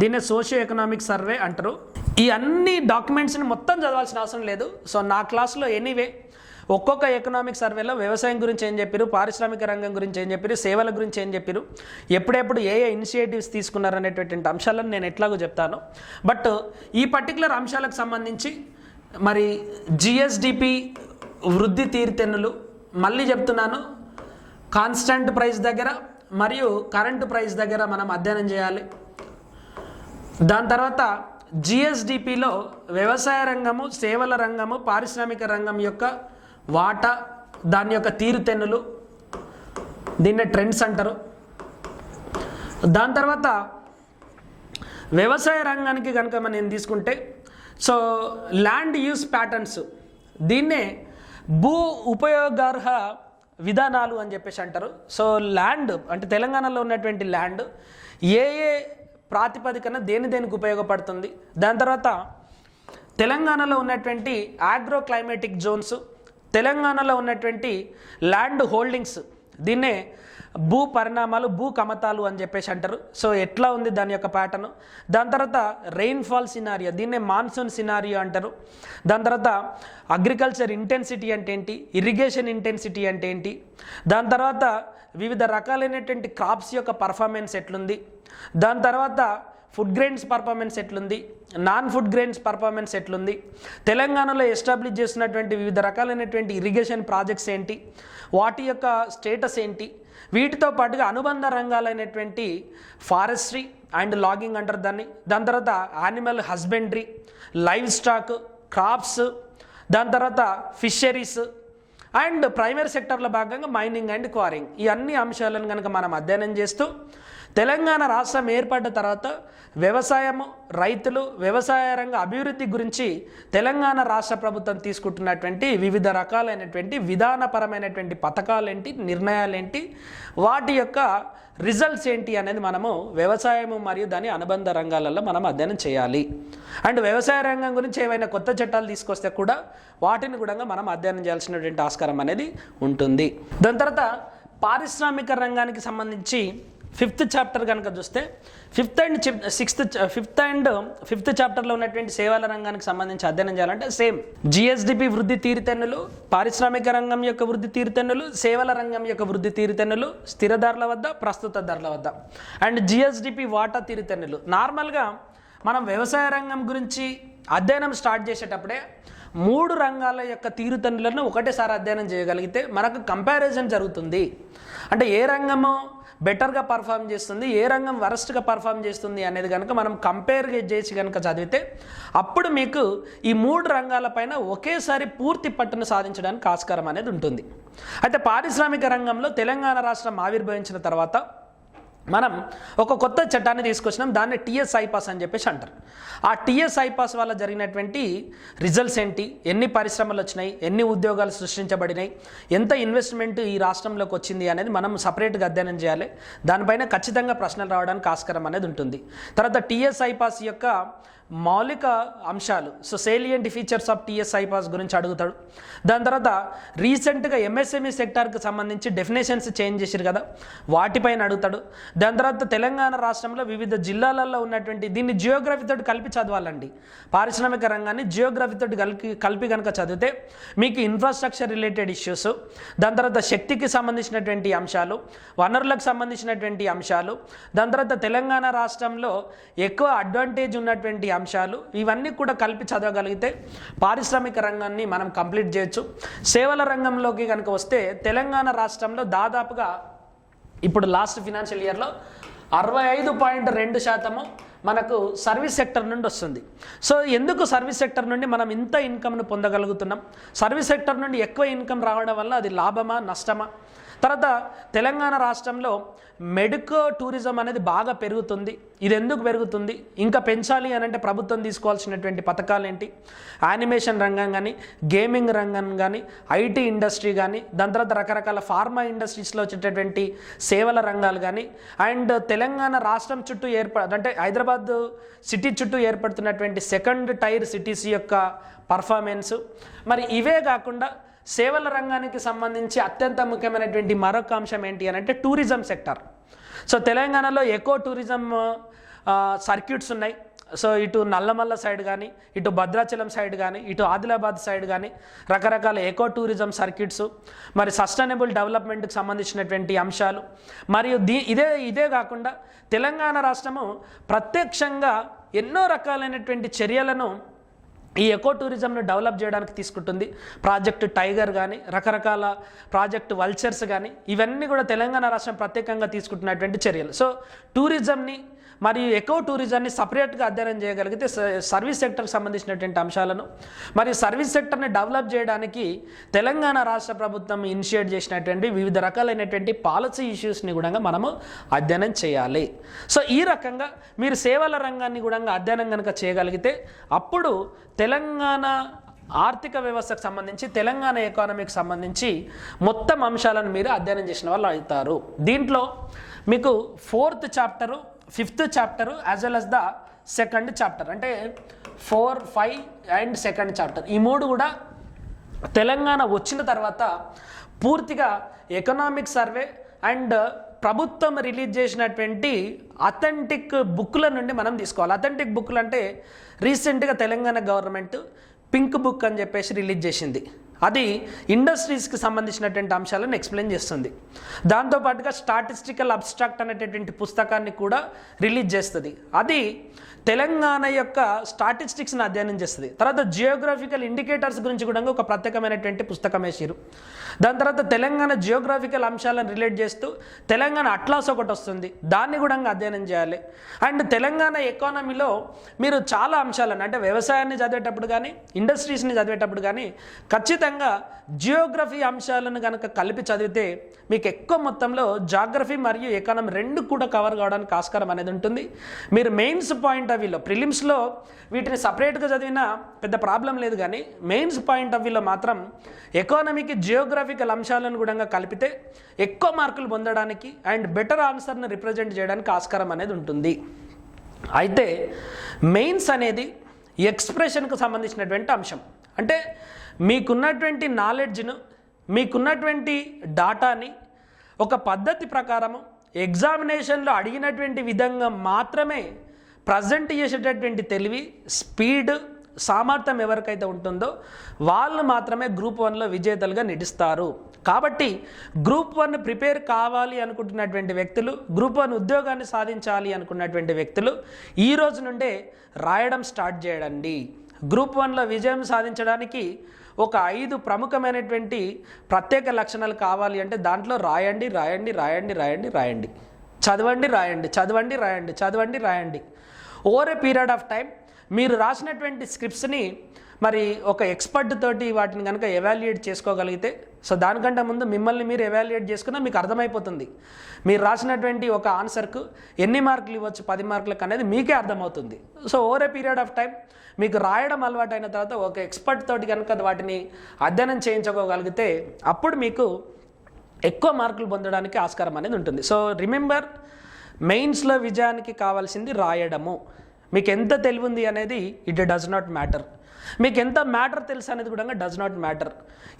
దీన్నే సోషియో ఎకనామిక్ సర్వే అంటారు. ఈ అన్ని డాక్యుమెంట్స్ని మొత్తం చదవాల్సిన అవసరం లేదు. సో నా క్లాస్లో ఎనీవే ఒక్కొక్క ఎకనామిక్ సర్వేలో వ్యవసాయం గురించి ఏం చెప్పారు, పారిశ్రామిక రంగం గురించి ఏం చెప్పారు, సేవల గురించి ఏం చెప్పారు, ఎప్పుడెప్పుడు ఏ ఇనిషియేటివ్స్ తీసుకున్నారు అనేటటువంటి అంశాలను నేను ఎట్లాగో చెప్తాను. బట్ ఈ పర్టికులర్ అంశాలకు సంబంధించి మరి జిఎస్డిపి వృద్ధి తీరుతెన్నులు, మళ్ళీ చెప్తున్నాను, కాన్స్టెంట్ ప్రైస్ దగ్గర మరియు కరెంటు ప్రైస్ దగ్గర మనం అధ్యయనం చేయాలి. దాని తర్వాత జిఎస్డిపిలో వ్యవసాయ రంగము, సేవల రంగము, పారిశ్రామిక రంగం యొక్క వాటా, దాని యొక్క తీరుతెన్నులు, దీన్నే ట్రెండ్స్ అంటారు. దాని తర్వాత వ్యవసాయ రంగానికి కనుక మనం తీసుకుంటే సో ల్యాండ్ యూస్ ప్యాటర్న్స్, దీన్నే భూ ఉపయోగార్హ విధానాలు అని చెప్పేసి అంటారు. సో ల్యాండ్ అంటే తెలంగాణలో ఉన్నటువంటి ల్యాండ్ ఏ ఏ ప్రాతిపదికన దేనికి ఉపయోగపడుతుంది. దాని తర్వాత తెలంగాణలో ఉన్నటువంటి ఆగ్రో క్లైమేటిక్ జోన్స్, తెలంగాణలో ఉన్నటువంటి ల్యాండ్ హోల్డింగ్స్, దీన్నే భూ పరిణామాలు, భూ కమతాలు అని చెప్పేసి అంటారు. సో ఎట్లా ఉంది దాని యొక్క ప్యాటర్న్. దాని తర్వాత రెయిన్ఫాల్ సినారియో, దీన్నే మాన్సూన్ సినారియో అంటారు. దాని తర్వాత అగ్రికల్చర్ ఇంటెన్సిటీ అంటే ఏంటి, ఇరిగేషన్ ఇంటెన్సిటీ అంటే ఏంటి, దాని తర్వాత వివిధ రకాలైనటువంటి క్రాప్స్ యొక్క పర్ఫార్మెన్స్ ఎట్లుంది, దాని తర్వాత ఫుడ్ గ్రెయిన్స్ పర్ఫార్మెన్స్ ఎట్లుంది, నాన్ ఫుడ్ గ్రెయిన్స్ పర్ఫార్మెన్స్ ఎట్లుంది, తెలంగాణలో ఎస్టాబ్లిష్ చేసినటువంటి వివిధ రకాలైనటువంటి ఇరిగేషన్ ప్రాజెక్ట్స్ ఏంటి, వాటి యొక్క స్టేటస్ ఏంటి, వీటితో పాటుగా అనుబంధ రంగాలైనటువంటి ఫారెస్ట్రీ అండ్ లాగింగ్ అంటారు దాన్ని, దాని తర్వాత animal husbandry, live stock, crops, దాని తర్వాత ఫిషరీస్ అండ్ ప్రైమరీ సెక్టర్లో భాగంగా మైనింగ్ అండ్ క్వారింగ్, ఈ అన్ని అంశాలను కనుక మనం అధ్యయనం చేస్తూ తెలంగాణ రాష్ట్రం ఏర్పడ్డ తర్వాత వ్యవసాయము, రైతులు, వ్యవసాయ రంగ అభివృద్ధి గురించి తెలంగాణ రాష్ట్ర ప్రభుత్వం తీసుకుంటున్నటువంటి వివిధ రకాలైనటువంటి విధానపరమైనటువంటి పథకాలేంటి, నిర్ణయాలేంటి, వాటి యొక్క రిజల్ట్స్ ఏంటి అనేది మనము వ్యవసాయము మరియు దాని అనుబంధ రంగాలలో మనం అధ్యయనం చేయాలి. అండ్ వ్యవసాయ రంగం గురించి ఏవైనా కొత్త చట్టాలు తీసుకొస్తే కూడా వాటిని కూడా మనం అధ్యయనం చేయాల్సినటువంటి ఆస్కారం అనేది ఉంటుంది. దాని తర్వాత పారిశ్రామిక రంగానికి సంబంధించి 5th చాప్టర్ కనుక చూస్తే 5th అండ్ 5th చాప్టర్లో ఉన్నటువంటి సేవల రంగానికి సంబంధించి అధ్యయనం చేయాలంటే సేమ్ జిఎస్డిపి వృద్ధి తీరుతెన్నులు, పారిశ్రామిక రంగం యొక్క వృద్ధి తీరుతెన్నులు, సేవల రంగం యొక్క వృద్ధి తీరుతెన్నులు, స్థిర ధరల వద్ద, ప్రస్తుత ధరల వద్ద, అండ్ జిఎస్డిపి వాటా తీరుతెన్నులు. నార్మల్గా మనం వ్యవసాయ రంగం గురించి అధ్యయనం స్టార్ట్ చేసేటప్పుడే 3 రంగాల యొక్క తీరుతెన్నులను ఒకటేసారి అధ్యయనం చేయగలిగితే మనకు కంపారిజన్ జరుగుతుంది. అంటే ఏ రంగము బెటర్గా పర్ఫామ్ చేస్తుంది, ఏ రంగం వరస్ట్గా పర్ఫామ్ చేస్తుంది అనేది కనుక మనం కంపేర్ చేసి కనుక చదివితే అప్పుడు మీకు ఈ 3 రంగాలపైన ఒకేసారి పూర్తి పట్టును సాధించడానికి ఆస్కారం అనేది ఉంటుంది. అయితే పారిశ్రామిక రంగంలో తెలంగాణ రాష్ట్రం ఆవిర్భవించిన తర్వాత మనం ఒక కొత్త చట్టాన్ని తీసుకొచ్చినాం, దాన్ని టీఎస్ ఐపాస్ అని చెప్పేసి అంటారు. ఆ టీఎస్ ఐపాస్ వల్ల జరిగినటువంటి రిజల్ట్స్ ఏంటి, ఎన్ని పరిశ్రమలు వచ్చినాయి, ఎన్ని ఉద్యోగాలు సృష్టించబడినాయి, ఎంత ఇన్వెస్ట్మెంట్ ఈ రాష్ట్రంలోకి వచ్చింది అనేది మనం సపరేట్గా అధ్యయనం చేయాలి. దానిపైన ఖచ్చితంగా ప్రశ్నలు రావడానికి ఆస్కారం అనేది ఉంటుంది. తర్వాత టీఎస్ ఐపాస్ యొక్క మౌలిక అంశాలు, so salient features of TSI pass గురించి అడుగుతాడు. దాని తర్వాత రీసెంట్గా ఎంఎస్ఎంఈ సెక్టార్కి సంబంధించి డెఫినేషన్స్ చేంజ్ చేశారు కదా, వాటిపైన అడుగుతాడు. దాని తర్వాత తెలంగాణ రాష్ట్రంలో వివిధ జిల్లాలలో ఉన్నటువంటి, దీన్ని జియోగ్రఫీతో కలిపి చదవాలండి. పారిశ్రామిక రంగాన్ని జియోగ్రఫీతో కలిపి కనుక చదివితే మీకు ఇన్ఫ్రాస్ట్రక్చర్ రిలేటెడ్ ఇష్యూస్, దాని తర్వాత శక్తికి సంబంధించినటువంటి అంశాలు, వనరులకు సంబంధించినటువంటి అంశాలు, దాని తర్వాత తెలంగాణ రాష్ట్రంలో ఎక్కువ అడ్వాంటేజ్ ఉన్నటువంటి అంశాలు, ఇవన్నీ కూడా కలిపి చదవగలిగితే పారిశ్రామిక రంగాన్ని మనం కంప్లీట్ చేయొచ్చు. సేవల రంగంలోకి కనుక వస్తే తెలంగాణ రాష్ట్రంలో దాదాపుగా ఇప్పుడు లాస్ట్ ఫినాన్షియల్ ఇయర్లో 65.2% మనకు సర్వీస్ సెక్టర్ నుండి వస్తుంది. సో ఎందుకు సర్వీస్ సెక్టర్ నుండి మనం ఇంత ఇన్కమ్ను పొందగలుగుతున్నాం? సర్వీస్ సెక్టర్ నుండి ఎక్కువ ఇన్కమ్ రావడం వల్ల అది లాభమా నష్టమా? తర్వాత తెలంగాణ రాష్ట్రంలో మెడికో టూరిజం అనేది బాగా పెరుగుతుంది. ఇది ఎందుకు పెరుగుతుంది, ఇంకా పెంచాలి అని అంటే ప్రభుత్వం తీసుకోవాల్సినటువంటి పథకాలు ఏంటి? యానిమేషన్ రంగం కానీ, గేమింగ్ రంగం కానీ, ఐటీ ఇండస్ట్రీ కానీ, దాని తర్వాత రకరకాల ఫార్మా ఇండస్ట్రీస్లో వచ్చేటటువంటి సేవల రంగాలు కానీ, అండ్ తెలంగాణ రాష్ట్రం చుట్టూ అంటే హైదరాబాద్ సిటీ చుట్టూ ఏర్పడుతున్నటువంటి సెకండ్ టైర్ సిటీస్ యొక్క పర్ఫార్మెన్స్. మరి ఇవే కాకుండా సేవల రంగానికి సంబంధించి అత్యంత ముఖ్యమైనటువంటి మరొక అంశం ఏంటి అని అంటే టూరిజం సెక్టర్. సో తెలంగాణలో ఎకో టూరిజం సర్క్యూట్స్ ఉన్నాయి. సో ఇటు నల్లమల్ల సైడ్ కానీ, ఇటు భద్రాచలం సైడ్ కానీ, ఇటు ఆదిలాబాద్ సైడ్ కానీ రకరకాల ఎకో టూరిజం సర్క్యూట్స్, మరి సస్టైనబుల్ డెవలప్మెంట్కి సంబంధించినటువంటి అంశాలు, మరియు ఇదే కాకుండా తెలంగాణ రాష్ట్రము ప్రత్యక్షంగా ఎన్నో రకాలైనటువంటి చర్యలను ఈ ఎకో టూరిజంను డెవలప్ చేయడానికి తీసుకుంటుంది. ప్రాజెక్ట్ టైగర్ కానీ, రకరకాల ప్రాజెక్ట్ వల్చర్స్ కానీ, ఇవన్నీ కూడా తెలంగాణ రాష్ట్రం ప్రత్యేకంగా తీసుకుంటున్నటువంటి చర్యలు. సో టూరిజంని మరియు ఎకో టూరిజాన్ని సపరేట్గా అధ్యయనం చేయగలిగితే సర్వీస్ సెక్టర్కి సంబంధించినటువంటి అంశాలను, మరియు సర్వీస్ సెక్టర్ని డెవలప్ చేయడానికి తెలంగాణ రాష్ట్ర ప్రభుత్వం ఇనిషియేట్ చేసినటువంటి వివిధ రకాలైనటువంటి పాలసీ ఇష్యూస్ని కూడా మనము అధ్యయనం చేయాలి. సో ఈ రకంగా మీరు సేవల రంగాన్ని కూడా అధ్యయనం కనుక చేయగలిగితే అప్పుడు తెలంగాణ ఆర్థిక వ్యవస్థకు సంబంధించి, తెలంగాణ ఎకానమీకి సంబంధించి మొత్తం అంశాలను మీరు అధ్యయనం చేసిన వాళ్ళు అవుతారు. దీంట్లో మీకు 4th chapter, 5th chapter as well as the 2nd chapter, అంటే 4, 5 అండ్ 2nd చాప్టర్, ఈ 3 కూడా తెలంగాణ వచ్చిన తర్వాత పూర్తిగా ఎకనామిక్ సర్వే అండ్ ప్రభుత్వం రిలీజ్ చేసినటువంటి అథెంటిక్ బుక్ల నుండి మనం తీసుకోవాలి. అథెంటిక్ బుక్లు అంటే రీసెంట్గా తెలంగాణ గవర్నమెంట్ పింక్ బుక్ అని చెప్పేసి రిలీజ్ చేసింది. అది ఇండస్ట్రీస్కి సంబంధించినటువంటి అంశాలను ఎక్స్ప్లెయిన్ చేస్తుంది. దాంతోపాటుగా స్టాటిస్టికల్ అబ్స్ట్రాక్ట్ అనేటటువంటి పుస్తకాన్ని కూడా రిలీజ్ చేస్తుంది. అది తెలంగాణ యొక్క స్టాటిస్టిక్స్ని అధ్యయనం చేస్తుంది. తర్వాత జియోగ్రాఫికల్ ఇండికేటర్స్ గురించి కూడా ఒక ప్రత్యేకమైనటువంటి పుస్తకం వేసారు. దాని తర్వాత తెలంగాణ జియోగ్రాఫికల్ అంశాలను రిలేట్ చేస్తూ తెలంగాణ అట్లాస్ ఒకటి వస్తుంది, దాన్ని కూడా అధ్యయనం చేయాలి. అండ్ తెలంగాణ ఎకానమీలో మీరు చాలా అంశాలను, అంటే వ్యవసాయాన్ని చదివేటప్పుడు కానీ, ఇండస్ట్రీస్ని చదివేటప్పుడు కానీ ఖచ్చితంగా జియోగ్రఫీ అంశాలను కనుక కలిపి చదివితే మీకు ఎక్కువ మొత్తంలో జాగ్రఫీ మరియు ఎకానమీ రెండు కూడా కవర్ కావడానికి ఆస్కారం అనేది ఉంటుంది. మీరు మెయిన్స్ పాయింట్ ఆఫ్ వ్యూలో, ప్రిలిమ్స్లో వీటిని సపరేట్గా చదివినా పెద్ద ప్రాబ్లం లేదు, కానీ మెయిన్స్ పాయింట్ ఆఫ్ వ్యూలో మాత్రం ఎకానమీకి జియోగ్రఫికల్ అంశాలను కూడా కలిపితే ఎక్కువ మార్కులు పొందడానికి అండ్ బెటర్ ఆన్సర్ని రిప్రజెంట్ చేయడానికి ఆస్కారం అనేది ఉంటుంది. అయితే మెయిన్స్ అనేది ఎక్స్ప్రెషన్కు సంబంధించినటువంటి అంశం. అంటే మీకున్నటువంటి నాలెడ్జ్ను, మీకున్నటువంటి డాటాని ఒక పద్ధతి ప్రకారము ఎగ్జామినేషన్లో అడిగినటువంటి విధంగా మాత్రమే ప్రజెంట్ చేసేటటువంటి తెలివి, స్పీడ్, సామర్థ్యం ఎవరికైతే ఉంటుందో వాళ్ళు మాత్రమే గ్రూప్ 1లో విజేతలుగా నిలుస్తారు. కాబట్టి గ్రూప్ 1 ప్రిపేర్ కావాలి అనుకుంటున్నటువంటి వ్యక్తులు, గ్రూప్ 1 ఉద్యోగాన్ని సాధించాలి అనుకున్నటువంటి వ్యక్తులు ఈ రోజు నుండే రాయడం స్టార్ట్ చేయండి. గ్రూప్ 1లో విజయం సాధించడానికి ఒక 5 ప్రముఖమైనటువంటి ప్రత్యేక లక్షణాలు కావాలి అంటే దాంట్లో రాయండి, రాయండి, రాయండి, రాయండి, రాయండి, చదవండి, రాయండి, చదవండి, రాయండి, చదవండి, రాయండి. Over a period of time మీరు రాసినటువంటి స్క్రిప్ట్స్ని మరి ఒక ఎక్స్పర్ట్ తోటి వాటిని కనుక ఎవాల్యుయేట్ చేసుకోగలిగితే, సో దానికంటే ముందు మిమ్మల్ని మీరు ఎవాల్యుయేట్ చేసుకున్నా మీకు అర్థమైపోతుంది మీరు రాసినటువంటి ఒక ఆన్సర్కు ఎన్ని మార్కులు ఇవ్వచ్చు 10 మార్కులకు అనేది మీకే అర్థమవుతుంది. So over a period of time మీకు రాయడం అలవాటు అయిన తర్వాత ఒక ఎక్స్పర్ట్ తోటి కనుక వాటిని అధ్యయనం చేయించుకోగలిగితే అప్పుడు మీకు ఎక్కువ మార్కులు పొందడానికి ఆస్కారం అనేది ఉంటుంది. సో రిమెంబర్, మెయిన్స్లో విజయానికి కావాల్సింది రాయడము. మీకు ఎంత తెలివి ఉంది అనేది ఇట్ డస్ నాట్ మ్యాటర్. మీకు ఎంత మ్యాటర్ తెలుసు అనేది కూడా డస్ నాట్ మ్యాటర్.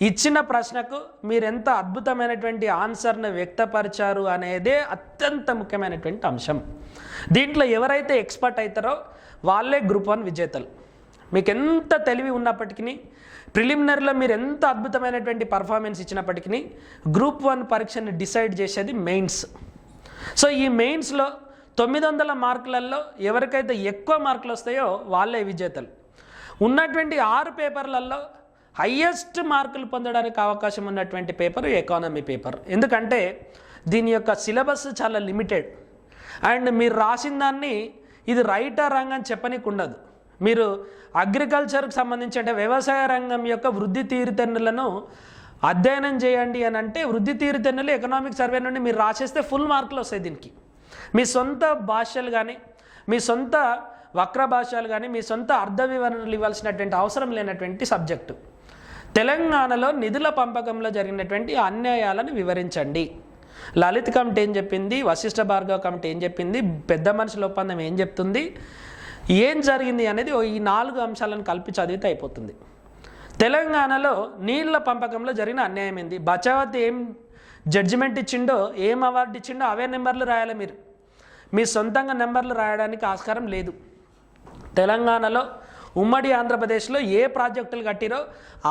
ఇచ్చిన ప్రశ్నకు మీరు ఎంత అద్భుతమైనటువంటి ఆన్సర్ను వ్యక్తపరిచారు అనేదే అత్యంత ముఖ్యమైనటువంటి అంశం. దీంట్లో ఎవరైతే ఎక్స్పర్ట్ అవుతారో వాళ్ళే గ్రూప్ 1 విజేతలు. మీకు ఎంత తెలివి ఉన్నప్పటికీ, ప్రిలిమినరీలో మీరు ఎంత అద్భుతమైనటువంటి పర్ఫార్మెన్స్ ఇచ్చినప్పటికీ గ్రూప్ 1 పరీక్షను డిసైడ్ చేసేది మెయిన్స్. సో ఈ మెయిన్స్లో 900 మార్కులలో ఎవరికైతే ఎక్కువ మార్కులు వస్తాయో వాళ్ళే విజేతలు. ఉన్నటువంటి 6 పేపర్లలో హయ్యెస్ట్ మార్కులు పొందడానికి అవకాశం ఉన్నటువంటి పేపర్ ఎకానమీ పేపర్. ఎందుకంటే దీని యొక్క సిలబస్ చాలా లిమిటెడ్ అండ్ మీరు రాసిన దాన్ని ఇది రైట్ ఆ రాంగ్ అని చెప్పనీకి ఉండదు. మీరు అగ్రికల్చర్కి సంబంధించి అంటే వ్యవసాయ రంగం యొక్క వృద్ధి తీరుతెన్నులను అధ్యయనం చేయండి అని అంటే వృద్ధి తీరుతెన్నులు ఎకనామిక్ సర్వే నుండి మీరు రాసేస్తే ఫుల్ మార్కులు వస్తాయి. దీనికి మీ సొంత భాషలు కానీ, మీ సొంత వక్ర భాషలు కానీ, మీ సొంత అర్ధ వివరణలు ఇవ్వాల్సినటువంటి అవసరం లేనటువంటి సబ్జెక్టు. తెలంగాణలో నిధుల పంపకంలో జరిగినటువంటి అన్యాయాలను వివరించండి. లలిత్ కమిటీ ఏం చెప్పింది, వశిష్ఠ భార్గవ కమిటీ ఏం చెప్పింది, పెద్ద మనుషుల ఒప్పందం ఏం చెప్తుంది, ఏం జరిగింది అనేది ఈ 4 అంశాలను కలిపి చదివితే అయిపోతుంది. తెలంగాణలో నీళ్ల పంపకంలో జరిగిన అన్యాయం ఏంది, బచావత్ ఏం జడ్జిమెంట్ ఇచ్చిండో, ఏం అవార్డు ఇచ్చిండో అవే నెంబర్లు రాయాలి. మీరు మీ సొంతంగా నెంబర్లు రాయడానికి ఆస్కారం లేదు. తెలంగాణలో ఉమ్మడి ఆంధ్రప్రదేశ్లో ఏ ప్రాజెక్టులు కట్టిరో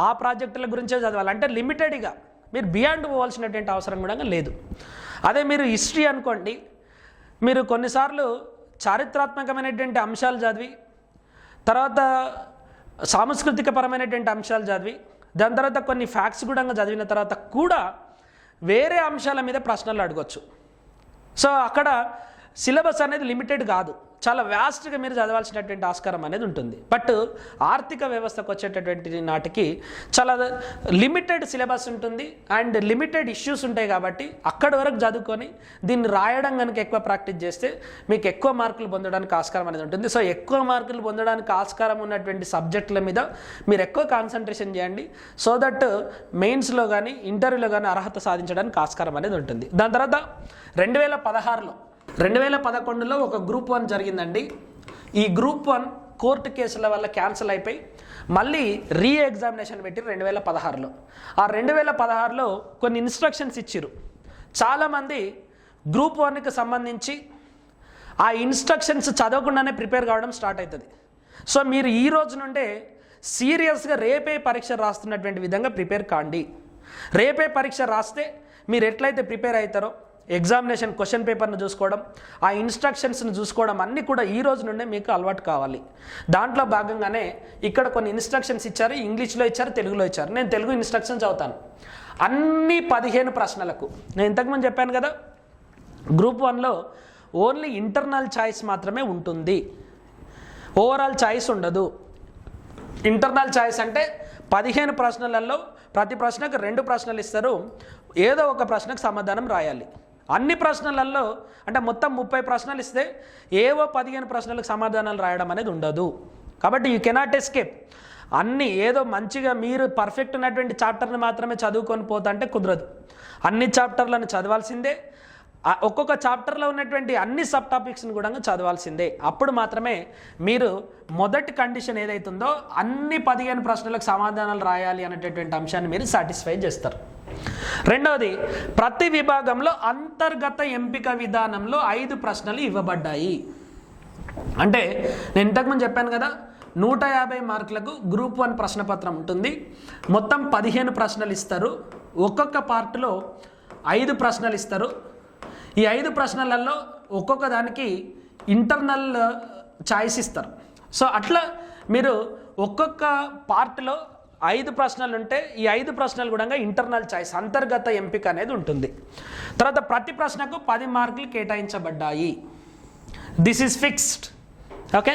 ఆ ప్రాజెక్టుల గురించే చదవాలి. అంటే లిమిటెడ్గా, మీరు బియాండ్ పోవాల్సినటువంటి అవసరం కూడా లేదు. అదే మీరు హిస్టరీ అనుకోండి, మీరు కొన్నిసార్లు చారిత్రాత్మకమైనటువంటి అంశాలు చదివి, తర్వాత సాంస్కృతికపరమైనటువంటి అంశాలు చదివి, దాని తర్వాత కొన్ని ఫ్యాక్ట్స్ కూడా చదివిన తర్వాత కూడా వేరే అంశాల మీద ప్రశ్నలు అడగొచ్చు. సో అక్కడ సిలబస్ అనేది లిమిటెడ్ కాదు, చాలా వ్యాస్ట్గా మీరు చదవాల్సినటువంటి ఆస్కారం అనేది ఉంటుంది. బట్ ఆర్థిక వ్యవస్థకు వచ్చేటటువంటి నాటికి చాలా లిమిటెడ్ సిలబస్ ఉంటుంది అండ్ లిమిటెడ్ ఇష్యూస్ ఉంటాయి. కాబట్టి అక్కడి వరకు చదువుకొని దీన్ని రాయడం కనుక ఎక్కువ ప్రాక్టీస్ చేస్తే మీకు ఎక్కువ మార్కులు పొందడానికి ఆస్కారం అనేది ఉంటుంది. సో ఎక్కువ మార్కులు పొందడానికి ఆస్కారం ఉన్నటువంటి సబ్జెక్టుల మీద మీరు ఎక్కువ కాన్సన్ట్రేషన్ చేయండి. సో దట్ మెయిన్స్లో కానీ ఇంటర్వ్యూలో కానీ అర్హత సాధించడానికి ఆస్కారం అనేది ఉంటుంది. దాని తర్వాత 2011లో ఒక గ్రూప్ 1 జరిగిందండి. ఈ గ్రూప్ 1 కోర్టు కేసుల వల్ల క్యాన్సిల్ అయిపోయి మళ్ళీ రీ ఎగ్జామినేషన్ పెట్టి 2016లో. ఆ 2016లో కొన్ని ఇన్స్ట్రక్షన్స్ ఇచ్చిర్రు. చాలామంది గ్రూప్ 1కి సంబంధించి ఆ ఇన్స్ట్రక్షన్స్ చదవకుండానే ప్రిపేర్ కావడం స్టార్ట్ అవుతుంది. సో మీరు ఈ రోజు నుండే సీరియస్గా రేపే పరీక్ష రాస్తున్నటువంటి విధంగా ప్రిపేర్ కాండి. రేపే పరీక్ష రాస్తే మీరు ఎట్లయితే ప్రిపేర్ అవుతారో ఎగ్జామినేషన్ క్వశ్చన్ పేపర్ను చూసుకోవడం, ఆ ఇన్స్ట్రక్షన్స్ని చూసుకోవడం అన్నీ కూడా ఈ రోజు నుండే మీకు అలవాటు కావాలి. దాంట్లో భాగంగానే ఇక్కడ కొన్ని ఇన్స్ట్రక్షన్స్ ఇచ్చారు, ఇంగ్లీష్లో ఇచ్చారు, తెలుగులో ఇచ్చారు. నేను తెలుగు ఇన్స్ట్రక్షన్స్ చదువుతాను. అన్ని 15 ప్రశ్నలకు నేను ఇంతకుముందు చెప్పాను కదా, గ్రూప్ 1లో ఓన్లీ ఇంటర్నల్ చాయిస్ మాత్రమే ఉంటుంది, ఓవరాల్ చాయిస్ ఉండదు. ఇంటర్నల్ చాయిస్ అంటే 15 ప్రశ్నలలో ప్రతి ప్రశ్నకు 2 ప్రశ్నలు ఇస్తారు, ఏదో ఒక ప్రశ్నకు సమాధానం రాయాలి. అన్ని ప్రశ్నలలో అంటే మొత్తం 30 ప్రశ్నలు ఇస్తే ఏవో 15 ప్రశ్నలకు సమాధానాలు రాయడం అనేది ఉండదు. కాబట్టి యూ కెనాట్ ఎస్కేప్. అన్నీ ఏదో మంచిగా మీరు పర్ఫెక్ట్ ఉన్నటువంటి చాప్టర్ని మాత్రమే చదువుకొని పోతుంటే కుదరదు. అన్ని చాప్టర్లను చదవాల్సిందే, ఒక్కొక్క చాప్టర్లో ఉన్నటువంటి అన్ని సబ్ టాపిక్స్ని కూడా చదవాల్సిందే. అప్పుడు మాత్రమే మీరు మొదటి కండిషన్ ఏదైతుందో అన్ని 15 ప్రశ్నలకు సమాధానాలు రాయాలి అనేటటువంటి అంశాన్ని మీరు సాటిస్ఫై చేస్తారు. రెండవది, ప్రతి విభాగంలో అంతర్గత ఎంపిక విధానంలో 5 ప్రశ్నలు ఇవ్వబడ్డాయి. అంటే నేను ఇంతకుముందు చెప్పాను కదా, 150 మార్కులకు గ్రూప్ 1 ప్రశ్నపత్రం ఉంటుంది. మొత్తం 15 ప్రశ్నలు ఇస్తారు. ఒక్కొక్క పార్ట్లో 5 ప్రశ్నలు ఇస్తారు. ఈ 5 ప్రశ్నలలో ఒక్కొక్క దానికి ఇంటర్నల్ చాయిస్ ఇస్తారు. సో అట్లా మీరు ఒక్కొక్క పార్ట్లో 5 ప్రశ్నలు ఉంటే ఈ 5 ప్రశ్నలు కూడా ఇంటర్నల్ చాయిస్, అంతర్గత ఎంపిక అనేది ఉంటుంది. తర్వాత ప్రతి ప్రశ్నకు 10 మార్కులు కేటాయించబడ్డాయి. This is fixed. Okay.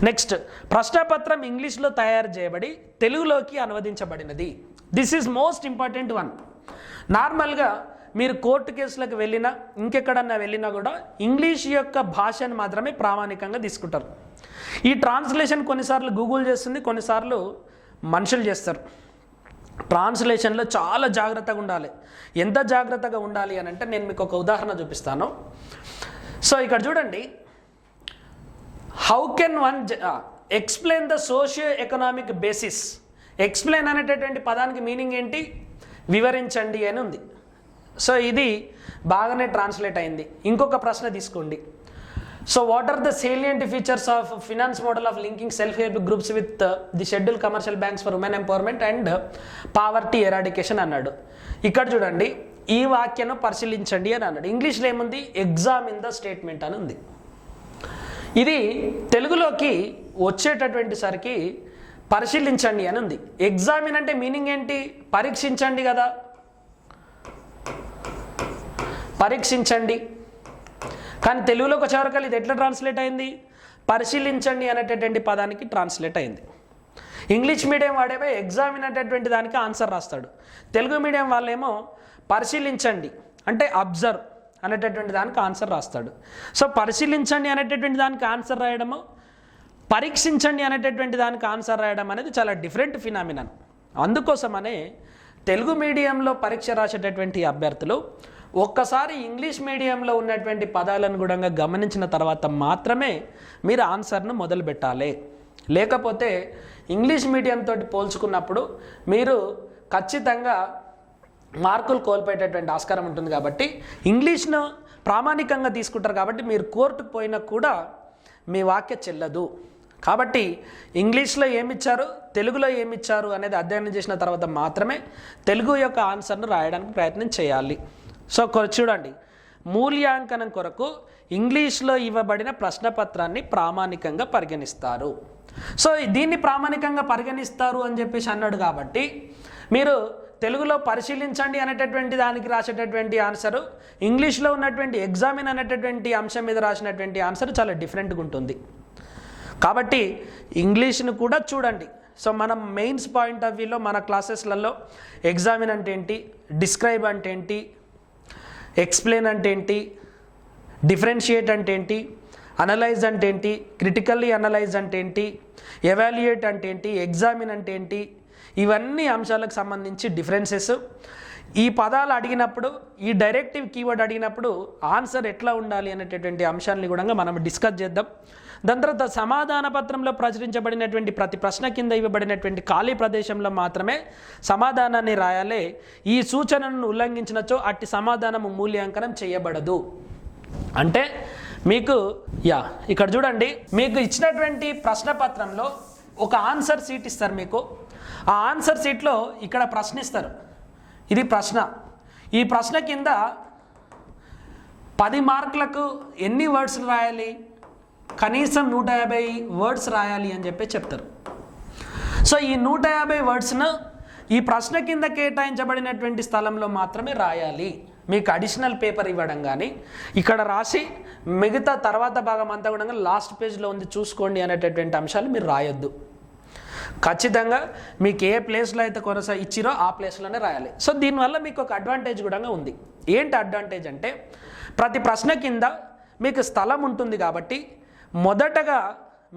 Next, ప్రశ్నపత్రం ఇంగ్లీష్లో తయారు చేయబడి తెలుగులోకి అనువదించబడినది. This is most important one. నార్మల్గా మీరు కోర్టు కేసులకు వెళ్ళినా ఇంకెక్కడన్నా వెళ్ళినా కూడా ఇంగ్లీష్ యొక్క భాషను మాత్రమే ప్రామాణికంగా తీసుకుంటారు. ఈ ట్రాన్స్లేషన్ కొన్నిసార్లు గూగుల్ చేస్తుంది, కొన్నిసార్లు మనుషులు చేస్తారు. ట్రాన్స్లేషన్లో చాలా జాగ్రత్తగా ఉండాలి. ఎంత జాగ్రత్తగా ఉండాలి అని అంటే నేను మీకు ఒక ఉదాహరణ చూపిస్తాను. సో ఇక్కడ చూడండి, how can one explain the socio economic basis. Explain అనేటటువంటి పదానికి మీనింగ్ ఏంటి? వివరించండి అని ఉంది. సో ఇది బాగానే ట్రాన్స్లేట్ అయింది. ఇంకొక ప్రశ్న తీసుకోండి. So what are the salient features of finance model of linking self help groups with the schedule commercial banks for women empowerment and poverty eradication అన్నాడు. ఇక్కడ చూడండి, ఈ వాక్యను పరిశీలించండి అని అన్నాడు. ఇంగ్లీష్లో ఏముంది? ఎగ్జామిన్ ద స్టేట్మెంట్ అని ఉంది. ఇది తెలుగులోకి వచ్చేటటువంటి సరికి పరిశీలించండి అని ఉంది. ఎగ్జామిన్ అంటే మీనింగ్ ఏంటి? పరీక్షించండి కదా, పరీక్షించండి. కానీ తెలుగులోకి వచ్చేవరకు ఇది ఎట్లా ట్రాన్స్లేట్ అయింది? పరిశీలించండి అనేటటువంటి పదానికి ట్రాన్స్లేట్ అయింది. ఇంగ్లీష్ మీడియం వాడేమో ఎగ్జామిన్ అనేటటువంటి దానికి ఆన్సర్ రాస్తాడు. తెలుగు మీడియం వాళ్ళేమో పరిశీలించండి అంటే అబ్జర్వ్ అనేటటువంటి దానికి ఆన్సర్ రాస్తాడు. సో పరిశీలించండి అనేటటువంటి దానికి ఆన్సర్ రాయడము, పరీక్షించండి అనేటటువంటి దానికి ఆన్సర్ రాయడం అనేది చాలా డిఫరెంట్ ఫినామినన్. అందుకోసమనే తెలుగు మీడియంలో పరీక్ష రాసేటటువంటి అభ్యర్థులు ఒక్కసారి ఇంగ్లీష్ మీడియంలో ఉన్నటువంటి పదాలను కూడా గమనించిన తర్వాత మాత్రమే మీరు ఆన్సర్ను మొదలు పెట్టాలి. లేకపోతే ఇంగ్లీష్ మీడియంతో పోల్చుకున్నప్పుడు మీరు ఖచ్చితంగా మార్కులు కోల్పోయేటటువంటి ఆస్కారం ఉంటుంది. కాబట్టి ఇంగ్లీష్ను ప్రామాణికంగా తీసుకుంటారు. కాబట్టి మీరు కోర్టుకు పోయినా కూడా మీ వాక్య చెల్లదు. కాబట్టి ఇంగ్లీష్లో ఏమిచ్చారు, తెలుగులో ఏమిచ్చారు అనేది అధ్యయనం చేసిన తర్వాత మాత్రమే తెలుగు యొక్క ఆన్సర్ను రాయడానికి ప్రయత్నం చేయాలి. సో చూడండి, మూల్యాంకనం కొరకు ఇంగ్లీష్లో ఇవ్వబడిన ప్రశ్నపత్రాన్ని ప్రామాణికంగా పరిగణిస్తారు. సో దీన్ని ప్రామాణికంగా పరిగణిస్తారు అని చెప్పేసి అన్నాడు. కాబట్టి మీరు తెలుగులో పరిశీలించండి అనేటటువంటి దానికి రాసేటటువంటి ఆన్సరు, ఇంగ్లీష్లో ఉన్నటువంటి ఎగ్జామిన్ అనేటటువంటి అంశం మీద రాసినటువంటి ఆన్సర్ చాలా డిఫరెంట్గా ఉంటుంది. కాబట్టి ఇంగ్లీష్ను కూడా చూడండి. సో మనం మెయిన్స్ పాయింట్ ఆఫ్ వ్యూలో మన క్లాసెస్లలో ఎగ్జామిన్ అంటే ఏంటి, డిస్క్రైబ్ అంటే ఏంటి, ఎక్స్ప్లెయిన్ అంటే ఏంటి, డిఫరెన్షియేట్ అంటే ఏంటి, అనలైజ్ అంటే ఏంటి, క్రిటికల్లీ అనలైజ్ అంటే ఏంటి, ఎవాల్యుయేట్ అంటే ఏంటి, ఎగ్జామిన్ అంటే ఏంటి, ఇవన్నీ అంశాలకు సంబంధించి డిఫరెన్సెస్. ఈ పదాలు అడిగినప్పుడు, ఈ డైరెక్టివ్ కీవర్డ్ అడిగినప్పుడు ఆన్సర్ ఎట్లా ఉండాలి అనేటటువంటి అంశాన్ని కూడా మనం డిస్కస్ చేద్దాం. దాని తర్వాత సమాధాన పత్రంలో ప్రచురించబడినటువంటి ప్రతి ప్రశ్న కింద ఇవ్వబడినటువంటి ఖాళీ ప్రదేశంలో మాత్రమే సమాధానాన్ని రాయాలి. ఈ సూచనను ఉల్లంఘించినచో అట్టి సమాధానము మూల్యాంకనం చేయబడదు. అంటే మీకు ఇక్కడ చూడండి, మీకు ఇచ్చినటువంటి ప్రశ్న పత్రంలో ఒక ఆన్సర్ షీట్ ఇస్తారు. మీకు ఆ ఆన్సర్ షీట్లో ఇక్కడ ప్రశ్న ఇస్తారు. ఇది ప్రశ్న. ఈ ప్రశ్న కింద 10 మార్కులకు ఎన్ని వర్డ్స్ రాయాలి? కనీసం 150 వర్డ్స్ రాయాలి అని చెప్పి చెప్తారు. సో ఈ 150 వర్డ్స్ను ఈ ప్రశ్న కింద కేటాయించబడినటువంటి స్థలంలో మాత్రమే రాయాలి. మీకు అడిషనల్ పేపర్ ఇవ్వడం కానీ ఇక్కడ రాసి మిగతా తర్వాత భాగం అంతా కూడా లాస్ట్ పేజ్లో ఉంది చూసుకోండి అనేటటువంటి అంశాలు మీరు రాయొద్దు. ఖచ్చితంగా మీకు ఏ ప్లేస్లో అయితే ఇచ్చిరో ఆ ప్లేస్లోనే రాయాలి. సో దీనివల్ల మీకు ఒక అడ్వాంటేజ్ కూడా ఉంది. ఏంటి అడ్వాంటేజ్ అంటే, ప్రతి ప్రశ్న కింద మీకు స్థలం ఉంటుంది. కాబట్టి మొదటగా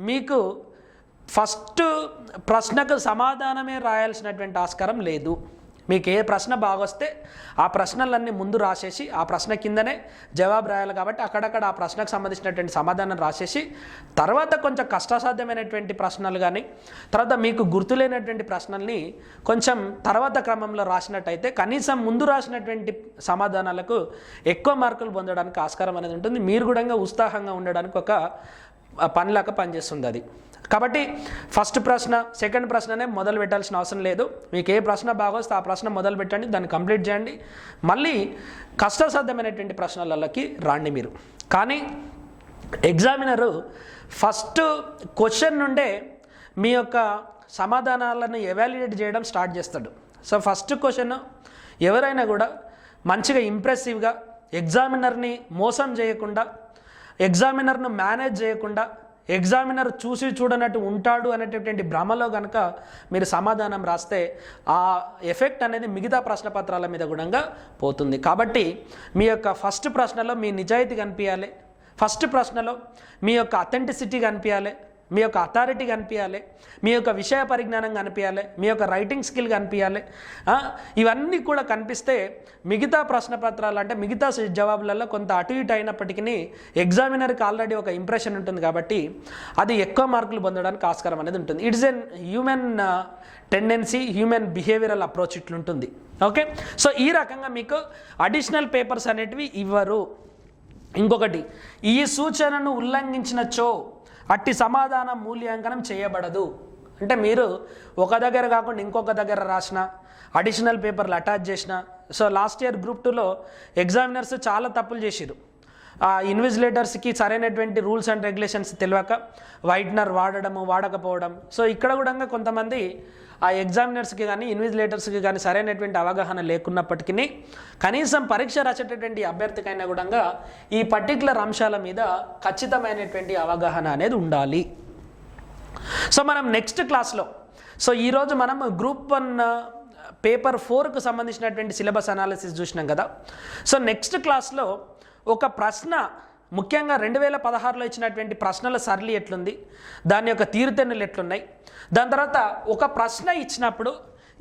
మీకు ఫస్ట్ ప్రశ్నకు సమాధానమే రాయాల్సినటువంటి ఆస్కారం లేదు. మీకు ఏ ప్రశ్న బాగొస్తే ఆ ప్రశ్నలన్నీ ముందు రాసేసి ఆ ప్రశ్న కిందనే జవాబు రాయాలి. కాబట్టి అక్కడక్కడ ఆ ప్రశ్నకు సంబంధించినటువంటి సమాధానం రాసేసి తర్వాత కొంచెం కష్టసాధ్యమైనటువంటి ప్రశ్నలు కానీ తర్వాత మీకు గుర్తులేనటువంటి ప్రశ్నల్ని కొంచెం తర్వాత క్రమంలో రాసినట్టయితే కనీసం ముందు రాసినటువంటి సమాధానాలకు ఎక్కువ మార్కులు పొందడానికి ఆస్కారం అనేది ఉంటుంది. మీరు కూడా ఉత్సాహంగా ఉండడానికి ఒక పనిలాగా పనిచేస్తుంది అది. కాబట్టి ఫస్ట్ ప్రశ్న, సెకండ్ ప్రశ్ననే మొదలు పెట్టాల్సిన అవసరం లేదు. మీకు ఏ ప్రశ్న బాగొస్తే ఆ ప్రశ్న మొదలు పెట్టండి, దాన్ని కంప్లీట్ చేయండి. మళ్ళీ కష్టసాధ్యమైనటువంటి ప్రశ్నలకి రాండి మీరు. కానీ ఎగ్జామినరు ఫస్ట్ క్వశ్చన్ నుండే మీ యొక్క సమాధానాలను ఎవాల్యుయేట్ చేయడం స్టార్ట్ చేస్తాడు. సో ఫస్ట్ క్వశ్చన్ ఎవరైనా కూడా మంచిగా ఇంప్రెసివ్గా, ఎగ్జామినర్ని మోసం చేయకుండా, ఎగ్జామినర్ను మేనేజ్ చేయకుండా, ఎగ్జామినర్ చూసి చూడనట్టు ఉంటాడు అనేటటువంటి భ్రమలో కనుక మీరు సమాధానం రాస్తే ఆ ఎఫెక్ట్ అనేది మిగతా ప్రశ్నపత్రాల మీద కూడా పోతుంది. కాబట్టి మీ యొక్క ఫస్ట్ ప్రశ్నలో మీ నిజాయితీ కనిపించాలి, ఫస్ట్ ప్రశ్నలో మీ యొక్క అథెంటిసిటీ కనిపించాలి, మీ యొక్క అథారిటీ కనిపించాలి, మీ యొక్క విషయ పరిజ్ఞానం కనిపించాలి, మీ యొక్క రైటింగ్ స్కిల్ కనిపించాలి. ఇవన్నీ కూడా కనిపిస్తే మిగతా ప్రశ్నపత్రాలు అంటే మిగతా జవాబులలో కొంత అటు ఇటు అయినప్పటికీ ఎగ్జామినర్కి ఆల్రెడీ ఒక ఇంప్రెషన్ ఉంటుంది కాబట్టి అది ఎక్కువ మార్కులు పొందడానికి ఆస్కారం అనేది ఉంటుంది. It's an human tendency, human behavioural approach ఇట్లుంటుంది. ఓకే, సో ఈ రకంగా మీకు అడిషనల్ పేపర్స్ అనేటివి ఇవ్వరు. ఇంకొకటి, ఈ సూచనను ఉల్లంఘించినచో అట్టి సమాధాన మూల్యాంకనం చేయబడదు. అంటే మీరు ఒక దగ్గర కాకుండా ఇంకొక దగ్గర రాసిన, అడిషనల్ పేపర్లు అటాచ్ చేసిన. సో లాస్ట్ ఇయర్ గ్రూప్ 2లో ఎగ్జామినర్స్ చాలా తప్పులు చేసిరు. ఇన్విజిలేటర్స్కి సరైనటువంటి రూల్స్ అండ్ రెగ్యులేషన్స్ తెలియక వైట్నర్ వాడడము, వాడకపోవడం. సో ఇక్కడ కూడా కొంతమంది ఆ ఎగ్జామినర్స్కి కానీ ఇన్విజిలేటర్స్కి కానీ సరైనటువంటి అవగాహన లేకున్నప్పటికీ కనీసం పరీక్ష రాసేటటువంటి అభ్యర్థికైనా కూడా ఈ పర్టికులర్ అంశాల మీద ఖచ్చితమైనటువంటి అవగాహన అనేది ఉండాలి. సో మనం నెక్స్ట్ క్లాస్లో, సో ఈరోజు మనం గ్రూప్ 1 పేపర్ 4కు సంబంధించినటువంటి సిలబస్ అనాలిసిస్ చూసినాం కదా. సో నెక్స్ట్ క్లాస్లో ఒక ప్రశ్న, ముఖ్యంగా 2016లో ఇచ్చినటువంటి ప్రశ్నల సరళి ఎట్లుంది, దాని యొక్క తీరుతెన్నులు ఎట్లున్నాయి, దాని తర్వాత ఒక ప్రశ్న ఇచ్చినప్పుడు